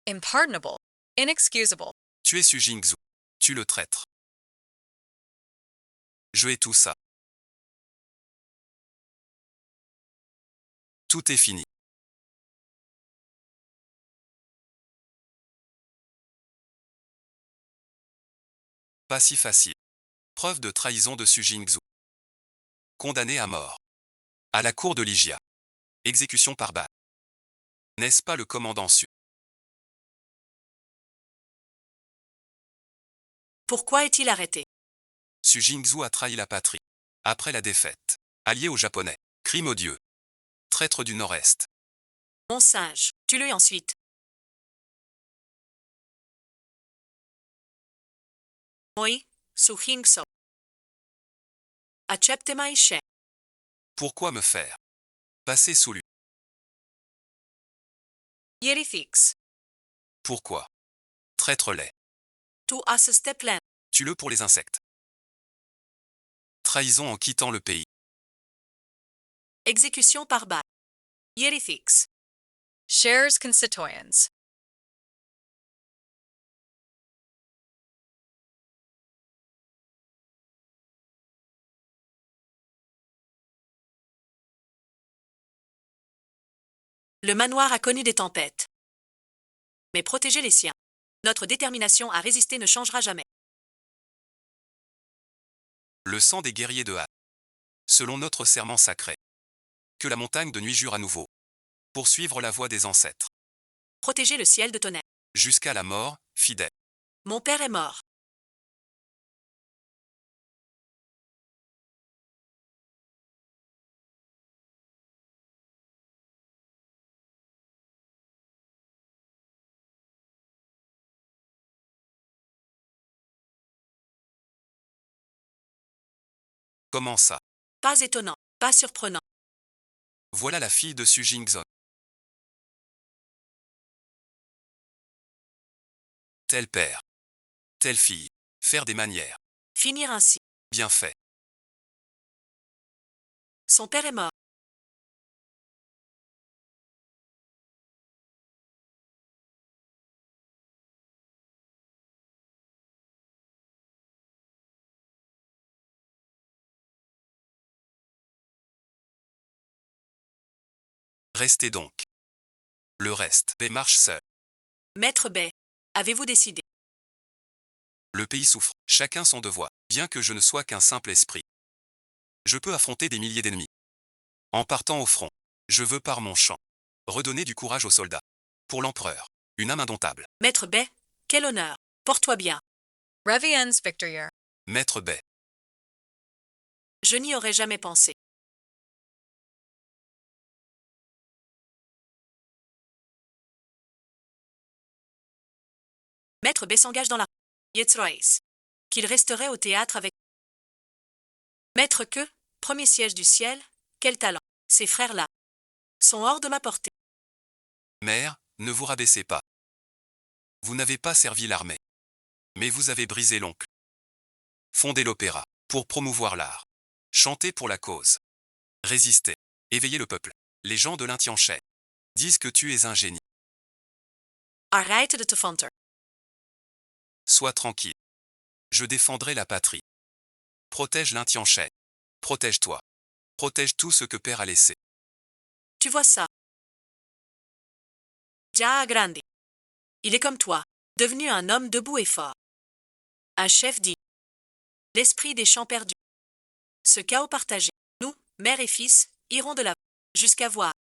Impardonable. Inexcusable. Tu es Su Jingzhu. Tu le traître. Je hais tout ça. Tout est fini. Pas si facile. Preuve de trahison de Su Jingzhou. Condamné à mort. À la cour de Ligia. Exécution par balle. N'est-ce pas le commandant Su? Pourquoi est-il arrêté? Su Jingzhou a trahi la patrie. Après la défaite. Allié aux Japonais. Crime odieux. Traître du Nord-Est. Mon singe, tue-le ensuite. Moi, Su Hingso. Accepte mai che. Pourquoi me faire passer sous lui? Yerifix. Pourquoi? Traître laid. Tu as steplen. Tue-le pour les insectes. Trahison en quittant le pays. Exécution par balle. Yerifix. Shares concitoyens. Le manoir a connu des tempêtes. Mais protégez les siens. Notre détermination à résister ne changera jamais. Le sang des guerriers de Han. Selon notre serment sacré. Que la montagne de nuit jure à nouveau. Poursuivre la voie des ancêtres. Protégez le ciel de tonnerre. Jusqu'à la mort, fidèle. Mon père est mort. Comment ça? Pas étonnant, pas surprenant. Voilà la fille de Su Jingzhou. Tel père. Telle fille. Faire des manières. Finir ainsi. Bien fait. Son père est mort. Restez donc. Le reste, paix marche seul. Maître Bay, avez-vous décidé? Le pays souffre, chacun son devoir, bien que je ne sois qu'un simple esprit. Je peux affronter des milliers d'ennemis. En partant au front, je veux par mon chant redonner du courage aux soldats. Pour l'empereur, une âme indomptable. Maître Bay, quel honneur. Porte-toi bien. Reviens Victorier. Maître Bay. Je n'y aurais jamais pensé. Maître Bay s'engage dans la Yetzrois. Qu'il resterait au théâtre avec Maître Que, premier siège du ciel, quel talent. Ces frères-là sont hors de ma portée. Mère, ne vous rabaissez pas. Vous n'avez pas servi l'armée. Mais vous avez brisé l'oncle. Fondé l'opéra, pour promouvoir l'art. Chanter pour la cause. Résister. Éveiller le peuple. Les gens de l'Intianchet disent que tu es un génie. Arrête de te fanter. Sois tranquille. Je défendrai la patrie. Protège l'Intianchet. Protège-toi. Protège tout ce que Père a laissé. Tu vois ça? Ja Grande. Il est comme toi, devenu un homme debout et fort. Un chef dit. L'esprit des champs perdus. Ce chaos partagé. Nous, mère et fils, irons de là jusqu'à voir